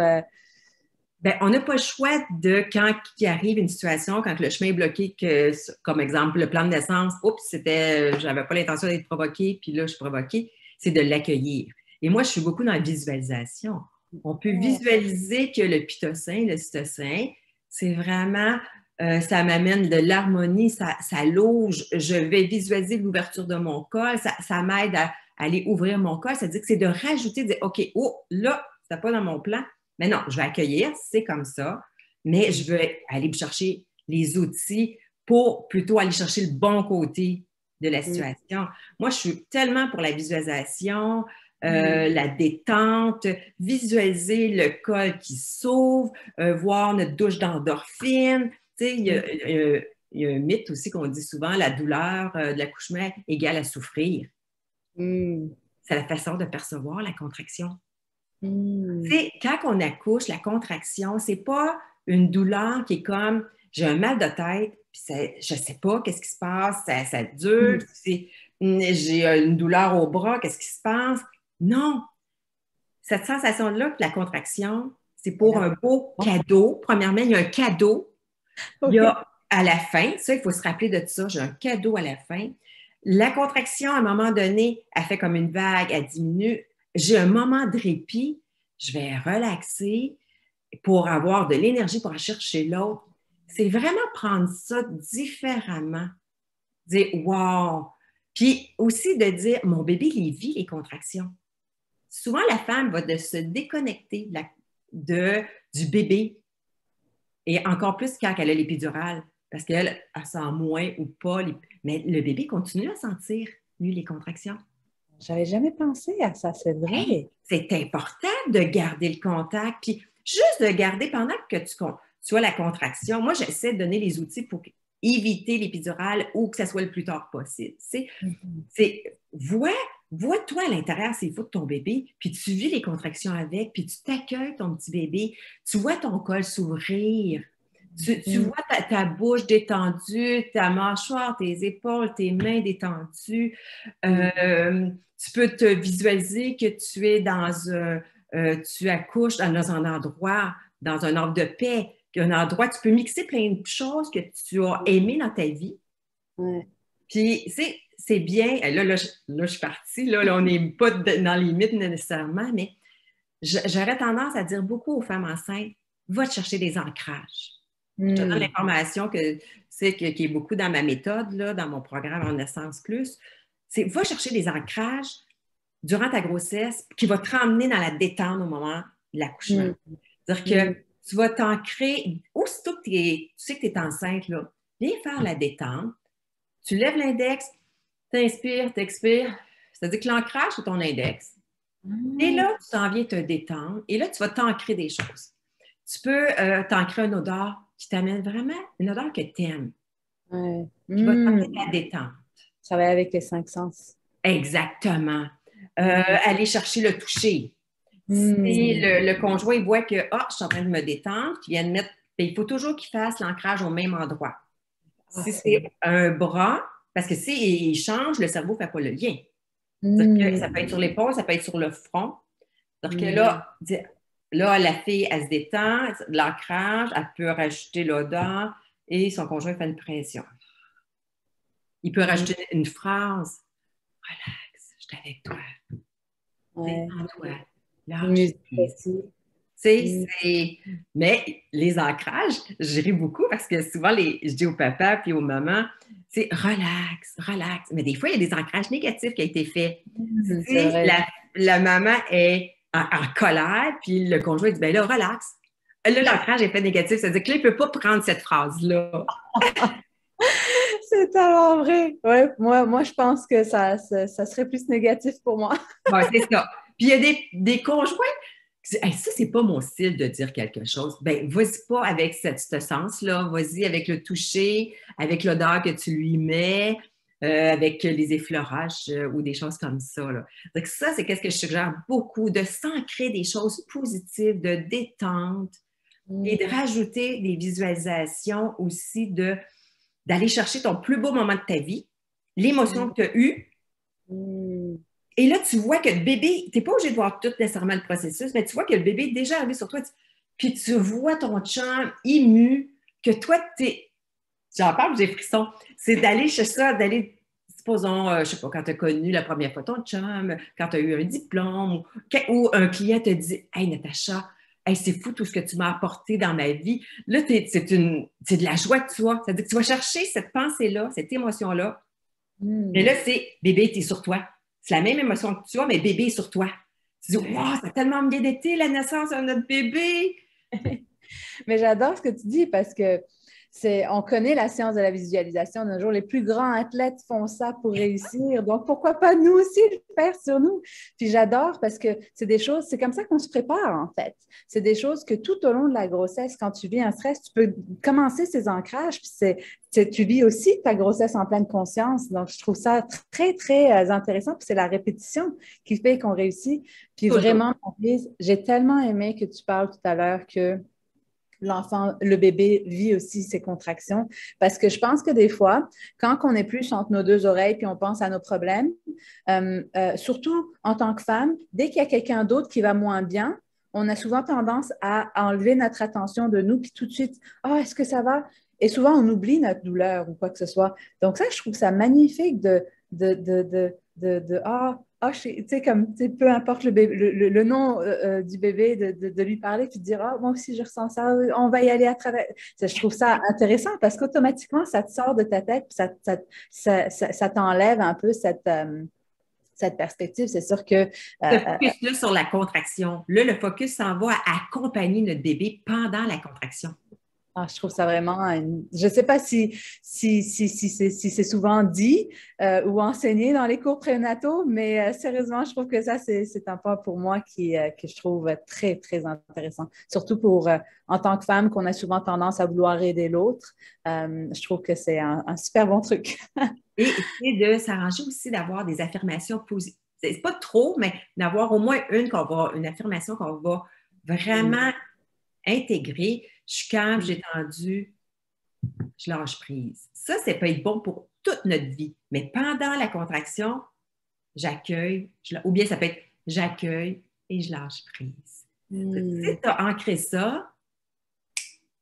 Ben, on n'a pas le choix de quand il arrive une situation, quand le chemin est bloqué, que, comme exemple, le plan de naissance, oups, j'avais pas l'intention d'être provoquée, puis là, je suis provoquée, c'est de l'accueillir. Et moi, je suis beaucoup dans la visualisation. On peut visualiser que le pitocin, le cytocin, c'est vraiment, ça m'amène de l'harmonie, ça loge, je vais visualiser l'ouverture de mon col, ça m'aide à aller ouvrir mon col, ça veut dire que c'est de rajouter, de dire, OK, oh, là, c'était pas dans mon plan, mais non, je vais accueillir, c'est comme ça, mais je vais aller me chercher les outils pour plutôt aller chercher le bon côté de la situation. Moi, je suis tellement pour la visualisation, la détente, visualiser le col qui s'ouvre, voir notre douche d'endorphine. Tu sais, il y a un mythe aussi qu'on dit souvent, la douleur de l'accouchement égale à souffrir. C'est la façon de percevoir la contraction. Tu sais, quand on accouche, la contraction, c'est pas une douleur qui est comme j'ai un mal de tête, puis je sais pas qu'est-ce qui se passe, ça dure, j'ai une douleur au bras, qu'est-ce qui se passe? Non. Cette sensation-là que la contraction, c'est pour un beau cadeau. Premièrement, il y a un cadeau. Il y a à la fin, ça, il faut se rappeler de ça, j'ai un cadeau à la fin. La contraction, à un moment donné, elle fait comme une vague, elle diminue. J'ai un moment de répit, je vais relaxer pour avoir de l'énergie pour aller chercher l'autre. C'est vraiment prendre ça différemment. Dire wow! Puis aussi de dire mon bébé, il vit les contractions. Souvent, la femme va se déconnecter du bébé. Et encore plus quand elle a l'épidurale, parce qu'elle sent moins ou pas. Mais le bébé continue à sentir, lui, les contractions. J'avais jamais pensé à ça, c'est vrai. Hey, c'est important de garder le contact, puis juste de garder pendant que tu as la contraction. Moi, j'essaie de donner les outils pour éviter l'épidurale ou que ça soit le plus tard possible. Vois-toi à l'intérieur, c'est fou de ton bébé, puis tu vis les contractions avec, puis tu t'accueilles ton petit bébé, tu vois ton col s'ouvrir, tu vois ta bouche détendue, ta mâchoire, tes épaules, tes mains détendues. Tu peux te visualiser que tu es tu accouches dans un endroit, dans un ordre de paix, un endroit, tu peux mixer plein de choses que tu as aimées dans ta vie. Puis, c'est bien. Là, je suis partie. Là, on n'est pas dans les mythes nécessairement, mais j'aurais tendance à dire beaucoup aux femmes enceintes, va te chercher des ancrages. Je te donne l'information qui est beaucoup dans ma méthode, là, dans mon programme En Naissance Plus. C'est va chercher des ancrages durant ta grossesse qui va te ramener dans la détente au moment de l'accouchement. C'est-à-dire que tu vas t'ancrer, aussitôt que tu sais que tu es enceinte, là, viens faire la détente. Tu lèves l'index, t'inspires, t'expires. C'est-à-dire que l'ancrage, c'est ton index. Et là, tu t'en viens te détendre. Et là, tu vas t'ancrer des choses. Tu peux t'ancrer une odeur qui t'amène vraiment, une odeur que tu aimes. Qui va t'amener la détente. Ça va avec les 5 sens. Exactement. Aller chercher le toucher. Si le conjoint il voit que je suis en train de me détendre, qu'il vient de mettre, il faut toujours qu'il fasse l'ancrage au même endroit. Si c'est un bras, parce que s'il change, le cerveau ne fait pas le lien. Que ça peut être sur l'épaule, ça peut être sur le front. Donc là, la fille, elle se détend, l'ancrage, elle peut rajouter l'odeur et son conjoint fait une pression. Il peut rajouter une phrase. Relax, je suis avec toi. Détends-toi. Mais les ancrages, je ris beaucoup parce que souvent, je dis au papa puis aux mamans, c'est relax, relax. Mais des fois, il y a des ancrages négatifs qui ont été faits. La maman est en colère, puis le conjoint dit, ben là, relax. Là, l'ancrage est fait négatif. C'est-à-dire que là, il ne peut pas prendre cette phrase-là. C'est tellement vrai. Ouais, moi, je pense que ça serait plus négatif pour moi. Ouais, c'est ça. Puis il y a des conjoints qui Hey, ça, c'est pas mon style de dire quelque chose. Ben, vas-y pas avec ce sens-là. Vas-y avec le toucher, avec l'odeur que tu lui mets, avec les effleurages ou des choses comme ça, là. Donc, ça, c'est qu'est-ce que je suggère beaucoup, de s'ancrer des choses positives, de détente et de rajouter des visualisations aussi d'aller chercher ton plus beau moment de ta vie, l'émotion que tu as eue. Et là, tu vois que le bébé, tu n'es pas obligé de voir tout nécessairement le processus, mais tu vois que le bébé est déjà arrivé sur toi. Puis tu vois ton chum ému, que toi, j'en parle, j'ai frisson. C'est d'aller chez ça, d'aller, supposons, je ne sais pas, quand tu as connu la première fois ton chum, quand tu as eu un diplôme, ou un client te dit « Hey, Natacha, hey, c'est fou tout ce que tu m'as apporté dans ma vie. » Là, c'est de la joie que tu as. C'est-à-dire que tu vas chercher cette pensée-là, cette émotion-là. Mais là, c'est « Bébé, tu es sur toi. » C'est la même émotion que tu as, mais bébé est sur toi. Tu dis, wow, ça a tellement bien été la naissance de notre bébé. Mais j'adore ce que tu dis parce que on connaît la science de la visualisation de nos jours. Les plus grands athlètes font ça pour réussir. Donc, pourquoi pas nous aussi le faire sur nous? Puis j'adore parce que c'est des choses, c'est comme ça qu'on se prépare en fait. C'est des choses que tout au long de la grossesse, quand tu vis un stress, tu peux commencer ces ancrages. Puis tu vis aussi ta grossesse en pleine conscience. Donc, je trouve ça très, très intéressant. Puis c'est la répétition qui fait qu'on réussit. Puis vraiment, j'ai tellement aimé que tu parles tout à l'heure que l'enfant, le bébé vit aussi ses contractions. Parce que je pense que des fois, quand on est plus entre nos deux oreilles puis on pense à nos problèmes, surtout en tant que femme, dès qu'il y a quelqu'un d'autre qui va moins bien, on a souvent tendance à enlever notre attention de nous, puis tout de suite, ah, est-ce que ça va? Et souvent, on oublie notre douleur ou quoi que ce soit. Donc ça, je trouve ça magnifique tu sais, comme, tu sais, peu importe le nom du bébé, de lui parler, puis de dire, ah, moi aussi, je ressens ça, on va y aller à travers. Je trouve ça intéressant parce qu'automatiquement, ça te sort de ta tête, puis ça t'enlève un peu cette perspective. C'est sûr que. Le focus là, sur la contraction. Là, le focus s'en va à accompagner notre bébé pendant la contraction. Je trouve ça vraiment. Je ne sais pas si c'est souvent dit ou enseigné dans les cours prénataux, mais sérieusement, je trouve que ça, c'est un point pour moi que je trouve très, très intéressant. Surtout en tant que femme, qu'on a souvent tendance à vouloir aider l'autre. Je trouve que c'est un super bon truc. Et de s'arranger aussi d'avoir des affirmations positives. C'est pas trop, mais d'avoir au moins une affirmation qu'on va vraiment intégrer. Je suis calme, j'ai tendu, je lâche prise. Ça peut être bon pour toute notre vie. Mais pendant la contraction, j'accueille, ou bien ça peut être j'accueille et je lâche prise. Si tu as ancré ça,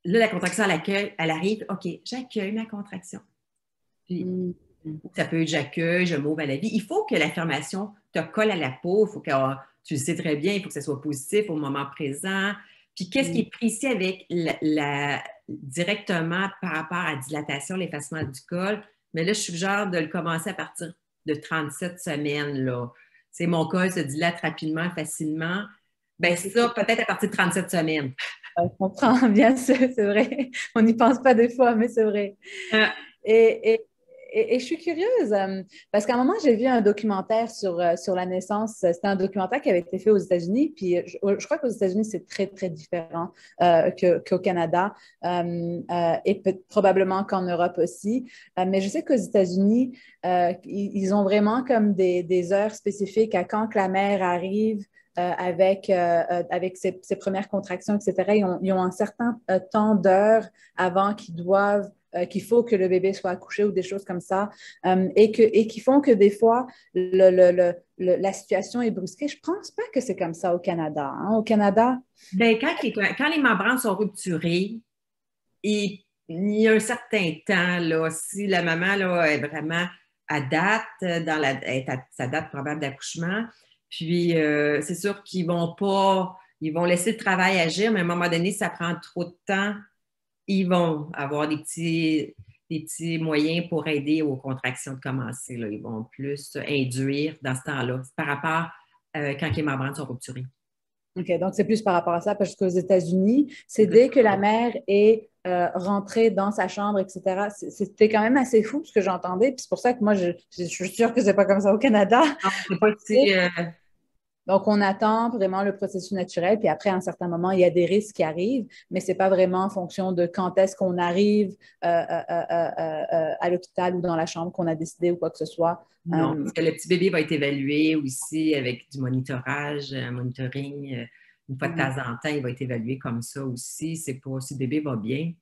là, la contraction, elle arrive, OK, j'accueille ma contraction. Puis, ça peut être j'accueille, je m'ouvre à la vie. Il faut que l'affirmation te colle à la peau. Il faut que tu le sais très bien, il faut que ça soit positif au moment présent. Puis, qu'est-ce qui est pris ici avec directement par rapport à la dilatation, l'effacement du col? Mais là, je suggère de le commencer à partir de 37 semaines. Là. Mon col se dilate rapidement, facilement. Bien, ça, peut-être à partir de 37 semaines. Je comprends bien, c'est vrai. On n'y pense pas des fois, mais c'est vrai. Et je suis curieuse parce qu'à un moment, j'ai vu un documentaire sur la naissance. C'était un documentaire qui avait été fait aux États-Unis. Puis je crois qu'aux États-Unis, c'est très, très différent qu'au Canada et probablement qu'en Europe aussi. Mais je sais qu'aux États-Unis, ils ont vraiment comme des heures spécifiques à quand que la mère arrive. Avec ses premières contractions, etc. Ils ont un certain temps d'heures avant qu'il faut que le bébé soit accouché ou des choses comme ça, et qui font que des fois, la situation est brusquée. Je ne pense pas que c'est comme ça au Canada. Hein. Au Canada... Ben, quand les membranes sont rupturées, il y a un certain temps, là, si la maman là, est vraiment à date, est à sa date probable d'accouchement, puis c'est sûr qu'ils vont laisser le travail agir, mais à un moment donné, si ça prend trop de temps, ils vont avoir des petits moyens pour aider aux contractions de commencer. Là. Ils vont plus induire dans ce temps-là par rapport quand les membranes sont rupturées. OK, donc c'est plus par rapport à ça, parce qu'aux États-Unis, c'est dès que la mère est rentrée dans sa chambre, etc. C'était quand même assez fou ce que j'entendais. Puis c'est pour ça que moi, je suis sûre que c'est pas comme ça au Canada. Non, c'est pas si... Donc, on attend vraiment le processus naturel, puis après, à un certain moment, il y a des risques qui arrivent, mais ce n'est pas vraiment en fonction de quand est-ce qu'on arrive à l'hôpital ou dans la chambre qu'on a décidé ou quoi que ce soit. Non, parce que le petit bébé va être évalué aussi avec du monitorage, un monitoring. Une fois de temps en temps, il va être évalué comme ça aussi. C'est pour si le bébé va bien.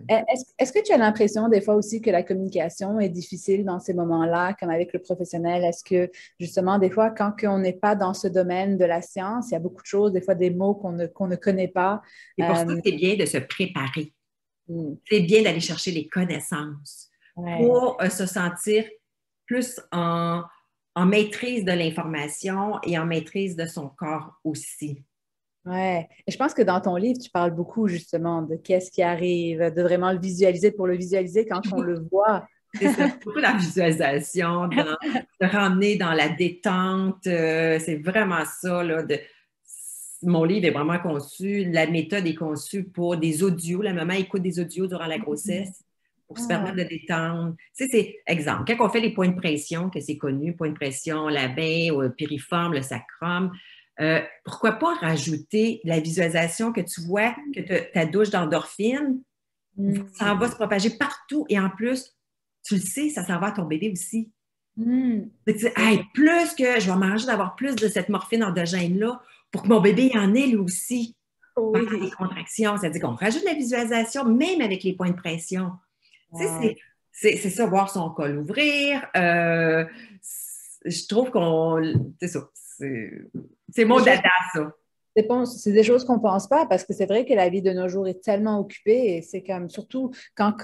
Est-ce que tu as l'impression des fois aussi que la communication est difficile dans ces moments-là, comme avec le professionnel? Est-ce que justement, des fois, quand on n'est pas dans ce domaine de la science, il y a beaucoup de choses, des fois des mots qu'on ne connaît pas. C'est pour ça que c'est bien de se préparer. C'est bien d'aller chercher les connaissances pour se sentir plus en maîtrise de l'information et en maîtrise de son corps aussi. Ouais. Et je pense que dans ton livre, tu parles beaucoup justement de qu'est-ce qui arrive, de vraiment le visualiser pour le visualiser quand on le voit. C'est ça, beaucoup la visualisation, de ramener dans la détente. C'est vraiment ça. Là, mon livre est vraiment conçu, la méthode est conçue pour des audios. La maman écoute des audios durant la grossesse pour se permettre de détendre. Tu sais, c'est exemple, quand on fait les points de pression, que c'est connu, points de pression, la bain, le piriforme, le sacrum, pourquoi pas rajouter la visualisation que tu vois, que ta douche d'endorphine, ça va se propager partout et en plus, tu le sais, ça s'en va à ton bébé aussi. Tu dis, hey, plus que je vais manger d'avoir plus de cette morphine endogène-là pour que mon bébé en ait lui aussi. Oui. Pendant les contractions, c'est-à-dire qu'on rajoute la visualisation même avec les points de pression. Wow. C'est ça, voir son col ouvrir. Je trouve qu'on... C'est ça. C'est mon dada, ça. C'est des choses qu'on ne pense pas parce que c'est vrai que la vie de nos jours est tellement occupée et c'est comme surtout quand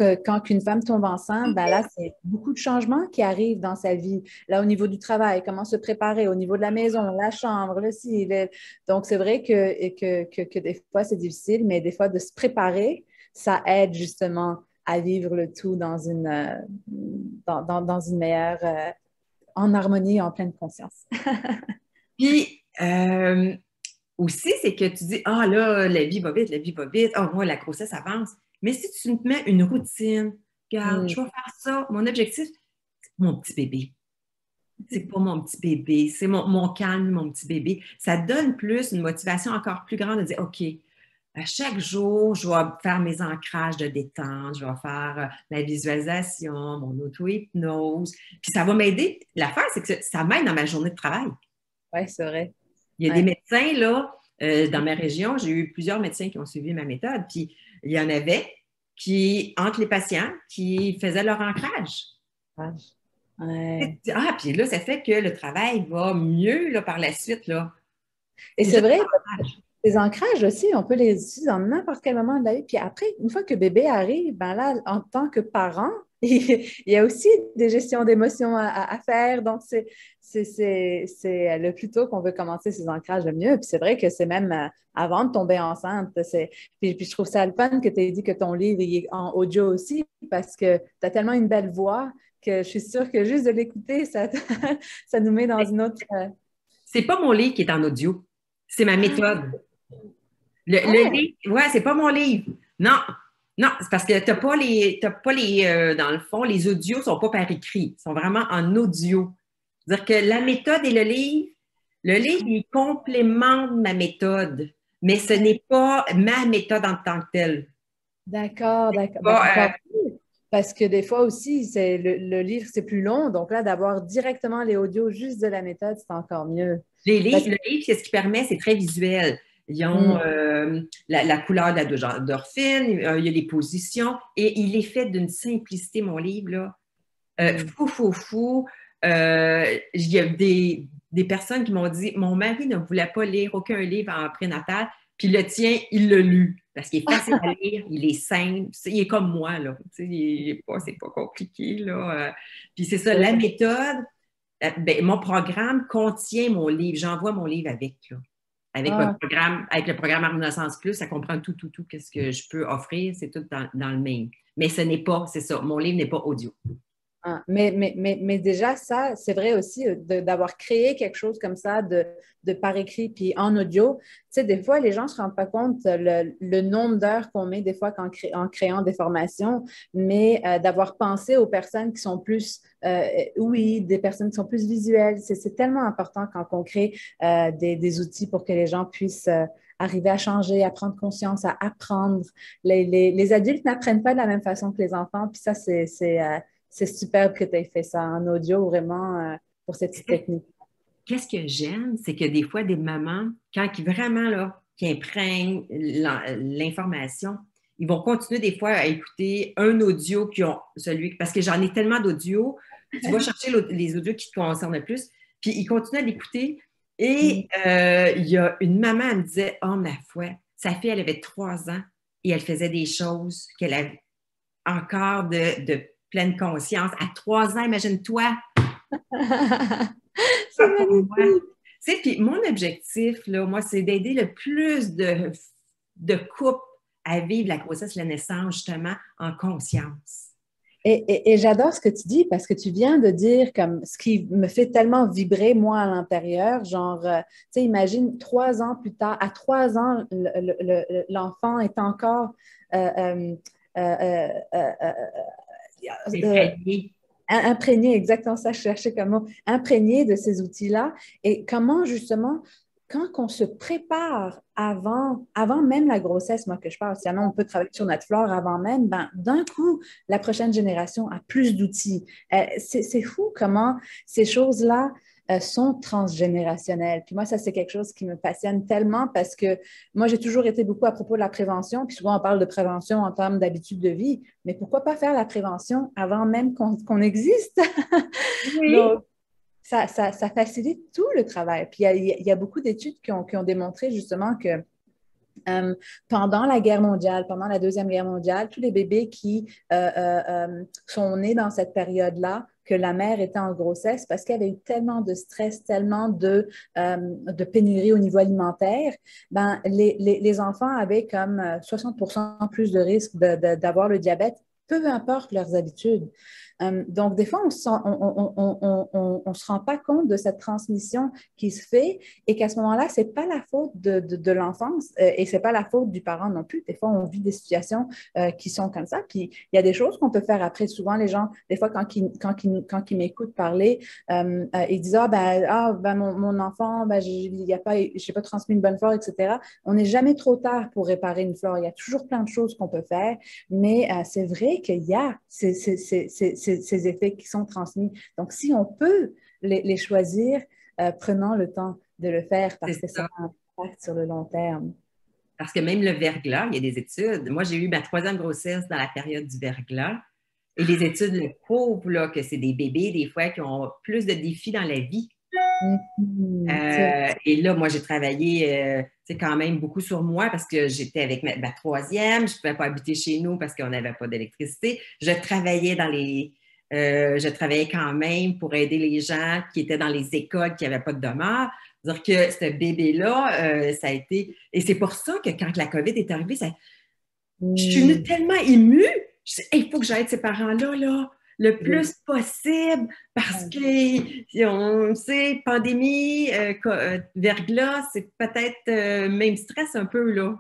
une femme tombe enceinte, ben là, c'est beaucoup de changements qui arrivent dans sa vie. Là, au niveau du travail, comment se préparer, au niveau de la maison, la chambre, le ci, donc c'est vrai que des fois c'est difficile, mais des fois de se préparer, ça aide justement à vivre le tout dans une meilleure, en harmonie, en pleine conscience. Puis, aussi, c'est que tu dis, ah là, la vie va vite, ah moi, la grossesse avance. Mais si tu te mets une routine, regarde, je vais faire ça, mon objectif, c'est mon petit bébé. C'est pas mon petit bébé, c'est mon calme, mon petit bébé. Ça donne plus une motivation encore plus grande de dire, OK, à chaque jour, je vais faire mes ancrages de détente, je vais faire la visualisation, mon auto-hypnose. Puis ça va m'aider. L'affaire, c'est que ça m'aide dans ma journée de travail. Oui, c'est vrai. Il y a des médecins, là, dans ma région, j'ai eu plusieurs médecins qui ont suivi ma méthode, puis il y en avait qui, entre les patients, qui faisaient leur ancrage. Ouais. Ah, puis là, ça fait que le travail va mieux là, par la suite. Là. Et c'est vrai, les ancrages aussi, on peut les utiliser dans n'importe quel moment de la vie. Puis après, une fois que bébé arrive, ben là, en tant que parent, il y a aussi des gestions d'émotions à faire. Donc, c'est le plus tôt qu'on veut commencer ces ancrages, le mieux. Puis c'est vrai que c'est même avant de tomber enceinte. Puis je trouve ça le fun que tu aies dit que ton livre il est en audio aussi parce que tu as tellement une belle voix que je suis sûre que juste de l'écouter, ça nous met dans une autre... C'est pas mon livre qui est en audio. C'est ma méthode. Le livre, ouais, c'est pas mon livre. Non, non, c'est parce que t'as pas les, dans le fond, les audios sont pas par écrit, ils sont vraiment en audio. C'est-à-dire que la méthode et le livre, il complémente ma méthode, mais ce n'est pas ma méthode en tant que telle. D'accord. Parce que des fois aussi, le livre, c'est plus long. Donc là, d'avoir directement les audios juste de la méthode, c'est encore mieux. Le livre, c'est ce qui permet, c'est très visuel. Ils ont la couleur de la d'endorphine, il y a les positions, et il est fait d'une simplicité, mon livre, là. Fou. Il y a des personnes qui m'ont dit, mon mari ne voulait pas lire aucun livre en prénatal, puis le tien, il l'a lu, parce qu'il est facile à lire, il est simple, il est comme moi, là. C'est pas compliqué, là. Puis c'est ça, la méthode, mon programme contient mon livre, j'envoie mon livre avec, là. Avec le programme Harmonisance Plus, ça comprend tout, qu'est-ce que je peux offrir, c'est tout dans le même. Mais ce n'est pas, c'est ça, mon livre n'est pas audio. Hein. Mais déjà, ça, c'est vrai aussi d'avoir créé quelque chose comme ça, par écrit puis en audio. Tu sais, des fois, les gens ne se rendent pas compte le nombre d'heures qu'on met des fois en créant des formations, mais d'avoir pensé aux personnes qui sont plus, oui, des personnes qui sont plus visuelles. C'est tellement important quand on crée des outils pour que les gens puissent arriver à changer, à prendre conscience, à apprendre. Les adultes n'apprennent pas de la même façon que les enfants, puis ça, c'est superbe que tu aies fait ça en audio, vraiment, pour cette petite technique. Qu'est-ce que j'aime, c'est que des fois, des mamans, quand ils vraiment là, qui imprègnent l'information, ils vont continuer des fois à écouter un audio qui ont celui, parce que j'en ai tellement d'audios, tu vas chercher les audios qui te concernent le plus, puis ils continuent à l'écouter. Et il y a une maman, elle me disait, oh ma foi, sa fille, elle avait 3 ans et elle faisait des choses qu'elle avait encore de pleine conscience. À 3 ans, imagine-toi. C'est Pour moi. magnifique. Tu sais, puis mon objectif, là, moi, c'est d'aider le plus de couples à vivre la grossesse et la naissance, justement, en conscience. Et j'adore ce que tu dis parce que tu viens de dire comme ce qui me fait tellement vibrer moi à l'intérieur, genre, tu sais, imagine 3 ans plus tard, à 3 ans, l'enfant est encore euh, euh, euh, euh, euh, euh, Imprégné. imprégné, exactement ça, je cherchais comme mot, imprégné de ces outils-là. Et comment justement, quand on se prépare avant même la grossesse, moi que je parle, sinon on peut travailler sur notre flore avant même, ben, d'un coup, la prochaine génération a plus d'outils. C'est fou comment ces choses-là sont transgénérationnelles. Puis moi, ça, c'est quelque chose qui me passionne tellement parce que moi, j'ai toujours été beaucoup à propos de la prévention, puis souvent on parle de prévention en termes d'habitude de vie, mais pourquoi pas faire la prévention avant même qu'on existe? Oui. Donc, ça facilite tout le travail. Puis il y a beaucoup d'études qui ont démontré justement que euh, pendant la guerre mondiale, pendant la Deuxième Guerre mondiale, tous les bébés qui sont nés dans cette période-là, que la mère était en grossesse parce qu'il y avait eu tellement de stress, tellement de pénurie au niveau alimentaire, ben, les enfants avaient comme 60% plus de risque d'avoir le diabète, peu importe leurs habitudes. Donc, des fois, on se rend pas compte de cette transmission qui se fait et qu'à ce moment-là, c'est pas la faute de l'enfance et c'est pas la faute du parent non plus. Des fois, on vit des situations qui sont comme ça. Puis, il y a des choses qu'on peut faire après. Souvent, les gens, des fois, quand ils m'écoutent parler, ils disent, ben, mon enfant, ben, j'ai pas transmis une bonne flore, etc. On n'est jamais trop tard pour réparer une flore. Il y a toujours plein de choses qu'on peut faire, mais c'est vrai qu'il y a ces effets qui sont transmis. Donc, si on peut les choisir, prenons le temps de le faire parce C'est que ça ça. a un impact sur le long terme. Parce que même le verglas, il y a des études. Moi, j'ai eu ma 3e grossesse dans la période du verglas. Et les études le prouvent, là, que c'est des bébés, des fois, qui ont plus de défis dans la vie. Et là, moi, j'ai travaillé quand même beaucoup sur moi parce que j'étais avec ma 3e. Je ne pouvais pas habiter chez nous parce qu'on n'avait pas d'électricité. Je travaillais quand même pour aider les gens qui étaient dans les écoles qui n'avaient pas de demeure. C'est-à-dire que ce bébé-là, ça a été... Et c'est pour ça que quand la COVID est arrivée, je suis venue tellement émue. Je dis, il faut que j'aide ces parents-là, là, le plus possible, parce que, on sait, pandémie, verglas, c'est peut-être même stress un peu, là.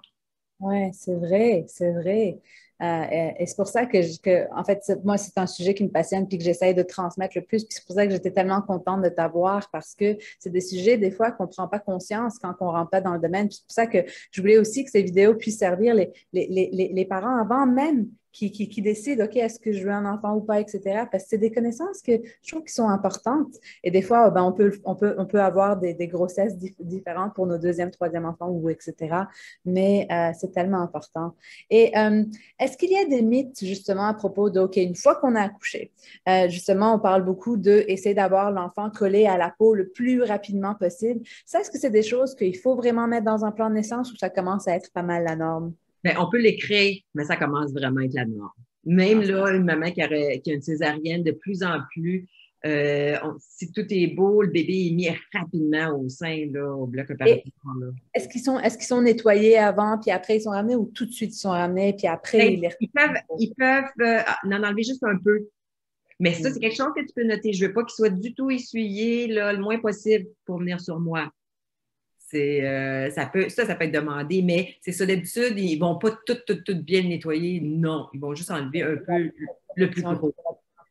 Oui, c'est vrai, c'est vrai. Et c'est pour ça en fait, moi, c'est un sujet qui me passionne puis que j'essaye de transmettre le plus. Puis c'est pour ça que j'étais tellement contente de t'avoir parce que c'est des sujets, des fois, qu'on ne prend pas conscience quand on ne rentre pas dans le domaine. Puis c'est pour ça que je voulais aussi que ces vidéos puissent servir les parents avant même qui décident, OK, est-ce que je veux un enfant ou pas, etc. Parce que c'est des connaissances que je trouve qui sont importantes. Et des fois, ben, on peut avoir des grossesses différentes pour nos deuxième, troisième enfants ou etc. Mais c'est tellement important. Et est-ce qu'il y a des mythes justement à propos de, OK, une fois qu'on a accouché, justement, on parle beaucoup d'essayer d'avoir l'enfant collé à la peau le plus rapidement possible. Ça, est-ce que c'est des choses qu'il faut vraiment mettre dans un plan de naissance ou ça commence à être pas mal la norme? Ben, on peut l'écrire, mais ça commence vraiment à être la norme. Même là, une maman qui a une césarienne, de plus en plus, si tout est beau, le bébé est mis rapidement au sein, là, au bloc Et opératoire. Là. est-ce qu'ils sont nettoyés avant, puis après ils sont ramenés ou tout de suite ils sont ramenés, puis après Ben, ils les ils peuvent en enlever juste un peu. Mais ça, c'est quelque chose que tu peux noter. Je ne veux pas qu'il soit du tout essuyé, là, le moins possible pour venir sur moi. Ça peut être demandé, mais c'est ça, d'habitude, ils ne vont pas tout bien le nettoyer. Non, ils vont juste enlever un peu le plus gros.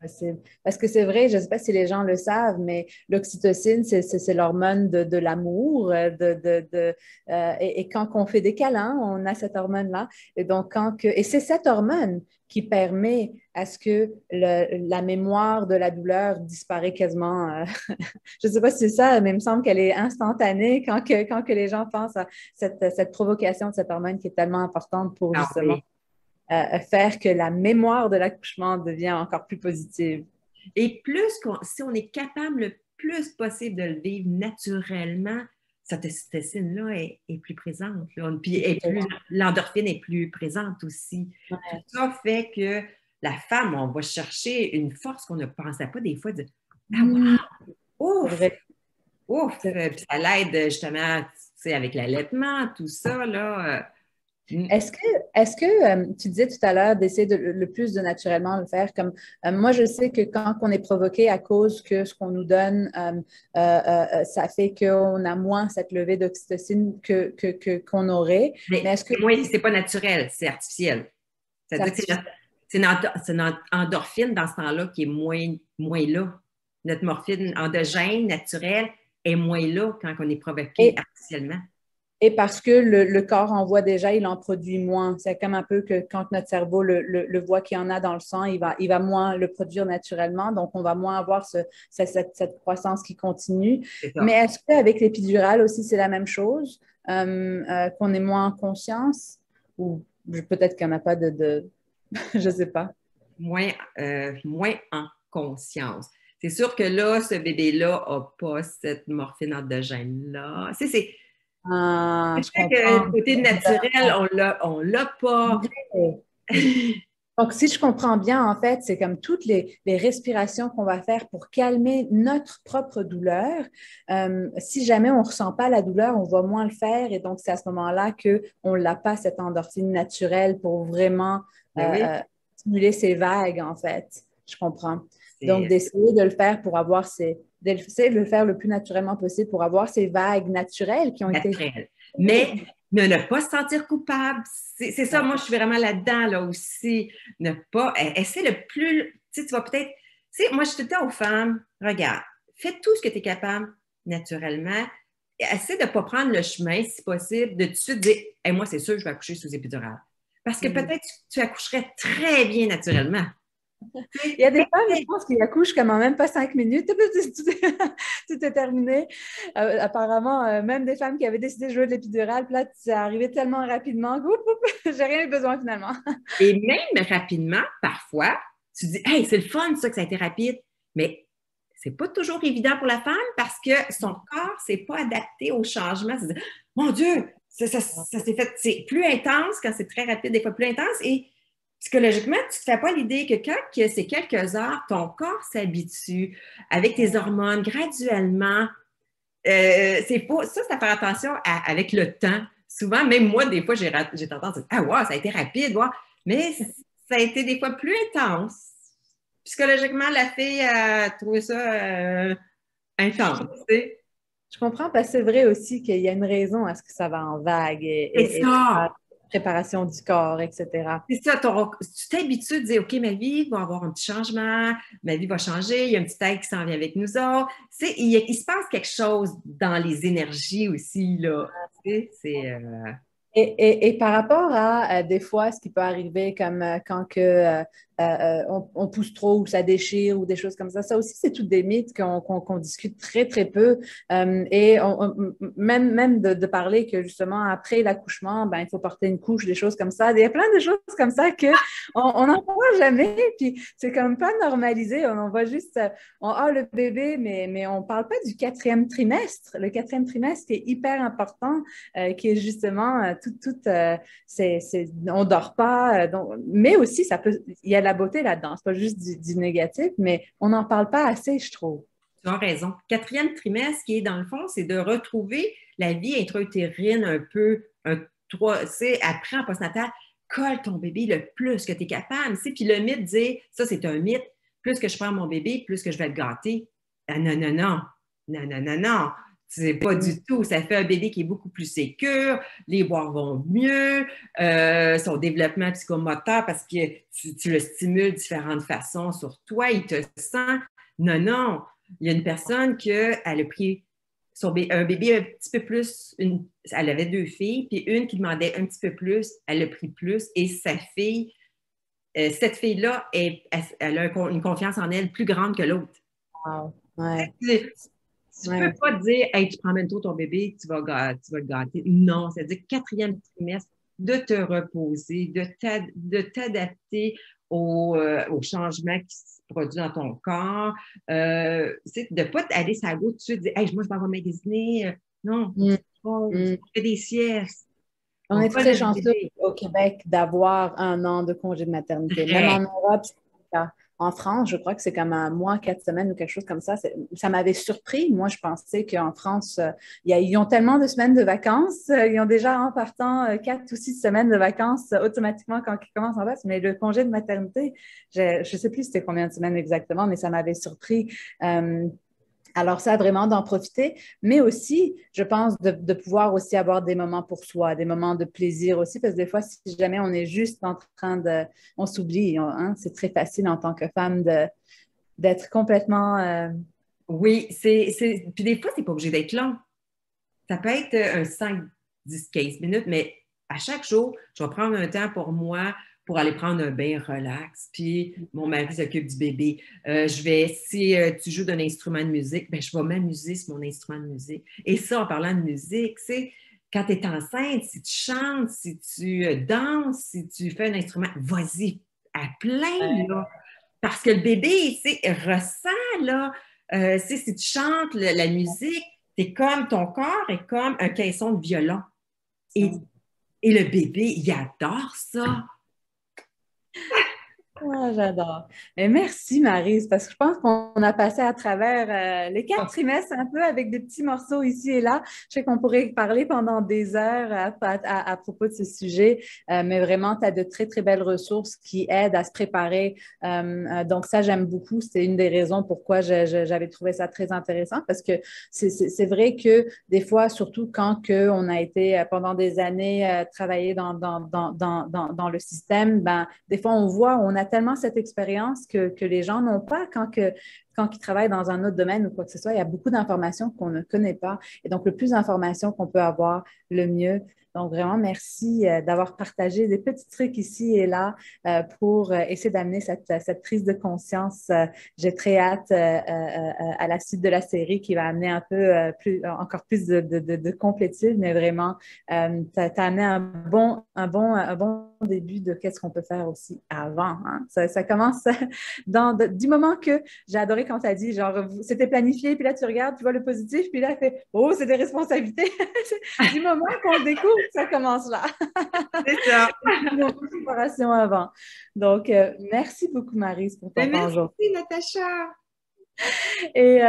Possible. Parce que c'est vrai, je ne sais pas si les gens le savent, mais l'oxytocine, c'est l'hormone de l'amour. Et quand on fait des câlins, on a cette hormone-là. Et donc, et c'est cette hormone qui permet à ce que la mémoire de la douleur disparaît quasiment. Je ne sais pas si c'est ça, mais il me semble qu'elle est instantanée quand que les gens pensent à cette provocation de cette hormone qui est tellement importante pour Ah justement oui. faire que la mémoire de l'accouchement devient encore plus positive. Et si on est capable le plus possible de le vivre naturellement, cette ocytocine-là est plus présente. Là. Puis l'endorphine est plus présente aussi. Ouais. Tout ça fait que la femme, on va chercher une force qu'on ne pensait pas des fois de ah, wow! Ouf! Ouf! Puis ça l'aide justement avec l'allaitement, tout ça. Là, Est-ce que tu disais tout à l'heure d'essayer le plus de naturellement le faire comme moi je sais que quand on est provoqué à cause que ce qu'on nous donne ça fait qu'on a moins cette levée d'oxytocine qu'on aurait. Mais est-ce que c'est pas naturel, c'est artificiel. C'est-à-dire que c'est notre endorphine dans ce temps-là qui est moins là. Notre morphine endogène naturelle est moins là quand on est provoqué artificiellement. Et parce que le corps en voit déjà, il en produit moins. C'est comme un peu que quand notre cerveau le voit qu'il y en a dans le sang, il va moins le produire naturellement. Donc, on va moins avoir cette croissance qui continue. Mais est-ce qu'avec l'épidurale aussi, c'est la même chose? Qu'on est moins en conscience? Ou peut-être qu'il n'y en a pas je ne sais pas. Moins en conscience. C'est sûr que là, ce bébé-là n'a pas cette morphine endogène-là. C'est je comprends. que côté naturel, on l'a pas. Donc, si je comprends bien, en fait, c'est comme toutes les respirations qu'on va faire pour calmer notre propre douleur. Si jamais on ne ressent pas la douleur, on va moins le faire. Et donc, c'est à ce moment-là qu'on n'a pas cette endorphine naturelle pour vraiment stimuler ces vagues, en fait. Je comprends. Donc, d'essayer de le faire pour avoir d'essayer de le faire le plus naturellement possible pour avoir ces vagues naturelles qui ont été... Mais ne pas se sentir coupable. C'est ça, moi, je suis vraiment là-dedans, là aussi. Ne pas... Essaie le plus... Tu vas peut-être... moi, je suis tout le temps aux femmes, regarde, fais tout ce que tu es capable naturellement. Essaie de ne pas prendre le chemin, si possible, de tout de suite dire hey, moi, c'est sûr que je vais accoucher sous épidural. Parce que peut-être tu accoucherais très bien naturellement. Il y a des femmes, je pense, qui accouchent comme en même pas 5 minutes. Tout est terminé. Apparemment, même des femmes qui avaient décidé de jouer de l'épidurale, puis là, c'est arrivé tellement rapidement que j'ai rien eu besoin finalement. Et même rapidement, parfois, tu dis hey, c'est le fun, ça, que ça a été rapide. Mais c'est pas toujours évident pour la femme parce que son corps s'est pas adapté au changement. C'est mon Dieu, ça s'est fait. C'est plus intense quand c'est très rapide, des fois plus intense. Et psychologiquement, tu ne te fais pas l'idée que quand c'est quelques heures, ton corps s'habitue avec tes hormones graduellement. C'est pas ça, c'est à faire attention avec le temps. Souvent, même moi, des fois, j'ai tendance à dire ah, wow, ça a été rapide, wow. Mais ça a été des fois plus intense. Psychologiquement, la fille a trouvé ça intense. Je comprends parce que c'est vrai aussi qu'il y a une raison à ce que ça va en vague et préparation du corps, etc. C'est ça, tu t'habitues de dire, OK, ma vie va avoir un petit changement, ma vie va changer, il y a un petit aide qui s'en vient avec nous autres. Il se passe quelque chose dans les énergies aussi, là. Et par rapport à des fois, ce qui peut arriver comme quand on pousse trop ou ça déchire ou des choses comme ça aussi, c'est toutes des mythes qu'on discute très, très peu. Et même de parler que justement, après l'accouchement, ben, il faut porter une couche, des choses comme ça. Il y a plein de choses comme ça qu'on n'en parle jamais. Puis c'est comme pas normalisé. On voit juste, le bébé, mais on ne parle pas du 4e trimestre. Le 4e trimestre qui est hyper important, qui est justement... on ne dort pas, mais aussi il y a la beauté là-dedans, c'est pas juste du négatif, mais on n'en parle pas assez, je trouve. Tu as raison. 4e trimestre, qui est dans le fond, c'est de retrouver la vie intra-utérine un peu, après en postnatal, colle ton bébé le plus que tu es capable. Puis le mythe dit, ça c'est un mythe, plus que je prends mon bébé, plus que je vais être gâtée. Ah, non, non, non. Non, non, non, non. C'est pas du tout. Ça fait un bébé qui est beaucoup plus sécure, les boires vont mieux, son développement psychomoteur parce que tu le stimules de différentes façons sur toi, il te sent. Non, non. Il y a une personne qui a pris un bébé un petit peu plus. Elle avait 2 filles, puis une qui demandait un petit peu plus, elle a pris plus, et sa fille, cette fille-là, elle a une confiance en elle plus grande que l'autre. Wow. Ouais. Tu ne peux pas dire, hey, tu promènes tôt ton bébé, tu vas le gâter. Non, c'est-à-dire 4e trimestre, de te reposer, de t'adapter au changement qui se produit dans ton corps. De ne pas aller sur la gauche tout de suite, dire, hey, moi, je vais magasiner. Non, on fait des siestes. On est très chanceux au Québec d'avoir 1 an de congé de maternité. Même en Europe, c'est le cas. En France, je crois que c'est comme 1 mois, 4 semaines ou quelque chose comme ça. Ça m'avait surpris. Moi, je pensais qu'en France, ils ont tellement de semaines de vacances. Ils ont déjà en partant 4 ou 6 semaines de vacances automatiquement quand ils commencent en bas. Mais le congé de maternité, je ne sais plus c'était combien de semaines exactement, mais ça m'avait surpris. Alors, ça, vraiment d'en profiter, mais aussi, je pense, de pouvoir aussi avoir des moments pour soi, des moments de plaisir aussi, parce que des fois, si jamais on est juste en train de... On s'oublie, hein, c'est très facile en tant que femme d'être complètement... Oui, puis des fois, c'est pas obligé d'être long. Ça peut être un 5, 10, 15 minutes, mais à chaque jour, je vais prendre un temps pour moi pour aller prendre un bain relax. Puis mon mari s'occupe du bébé. Si tu joues d'un instrument de musique, ben, je vais m'amuser sur mon instrument de musique. Et ça, en parlant de musique, c'est quand tu es enceinte, si tu chantes, si tu danses, si tu fais un instrument, vas-y à plein, là. Parce que le bébé, ressent, là. Si tu chantes la musique, ton corps est comme un caisson de violon. Et, et le bébé, il adore ça. Oh, j'adore. Mais merci, Maryse, parce que je pense qu'on a passé à travers les 4 trimestres un peu avec des petits morceaux ici et là. Je sais qu'on pourrait parler pendant des heures à propos de ce sujet, mais vraiment, tu as de très, très belles ressources qui aident à se préparer. Donc, ça, j'aime beaucoup. C'est une des raisons pourquoi j'avais trouvé ça très intéressant, parce que c'est vrai que des fois, surtout quand on a été pendant des années travailler dans le système, ben, des fois, on a tellement cette expérience que les gens n'ont pas quand ils travaillent dans un autre domaine ou quoi que ce soit. Il y a beaucoup d'informations qu'on ne connaît pas. Et donc, le plus d'informations qu'on peut avoir, le mieux. Donc, vraiment, merci d'avoir partagé des petits trucs ici et là pour essayer d'amener cette prise de conscience. J'ai très hâte à la suite de la série qui va amener un peu encore plus de complétude, mais vraiment, tu as amené un bon début de qu'est-ce qu'on peut faire aussi avant. Hein? Ça commence du moment que j'ai adoré quand tu as dit, genre, c'était planifié, puis là, tu regardes, tu vois le positif, puis là, tu fais, oh, c'est des responsabilités. Du moment qu'on le découvre, ça commence là. C'est ça. Nos préparations avant. Donc, merci beaucoup, Maryse, pour ton temps aujourd'hui. Merci, Natacha. Et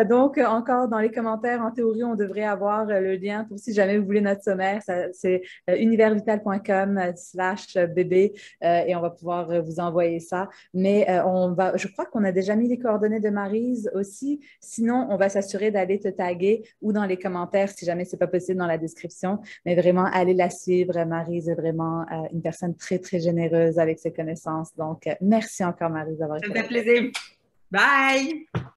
donc, encore dans les commentaires, en théorie, on devrait avoir le lien pour si jamais vous voulez notre sommaire. C'est universvital.com/bébé et on va pouvoir vous envoyer ça. Mais je crois qu'on a déjà mis les coordonnées de Maryse aussi. Sinon, on va s'assurer d'aller te taguer ou dans les commentaires si jamais c'est pas possible dans la description. Mais vraiment, allez la suivre. Maryse est vraiment une personne très, très généreuse avec ses connaissances. Donc, merci encore, Maryse, d'avoir été là. Ça me fait plaisir. Bye!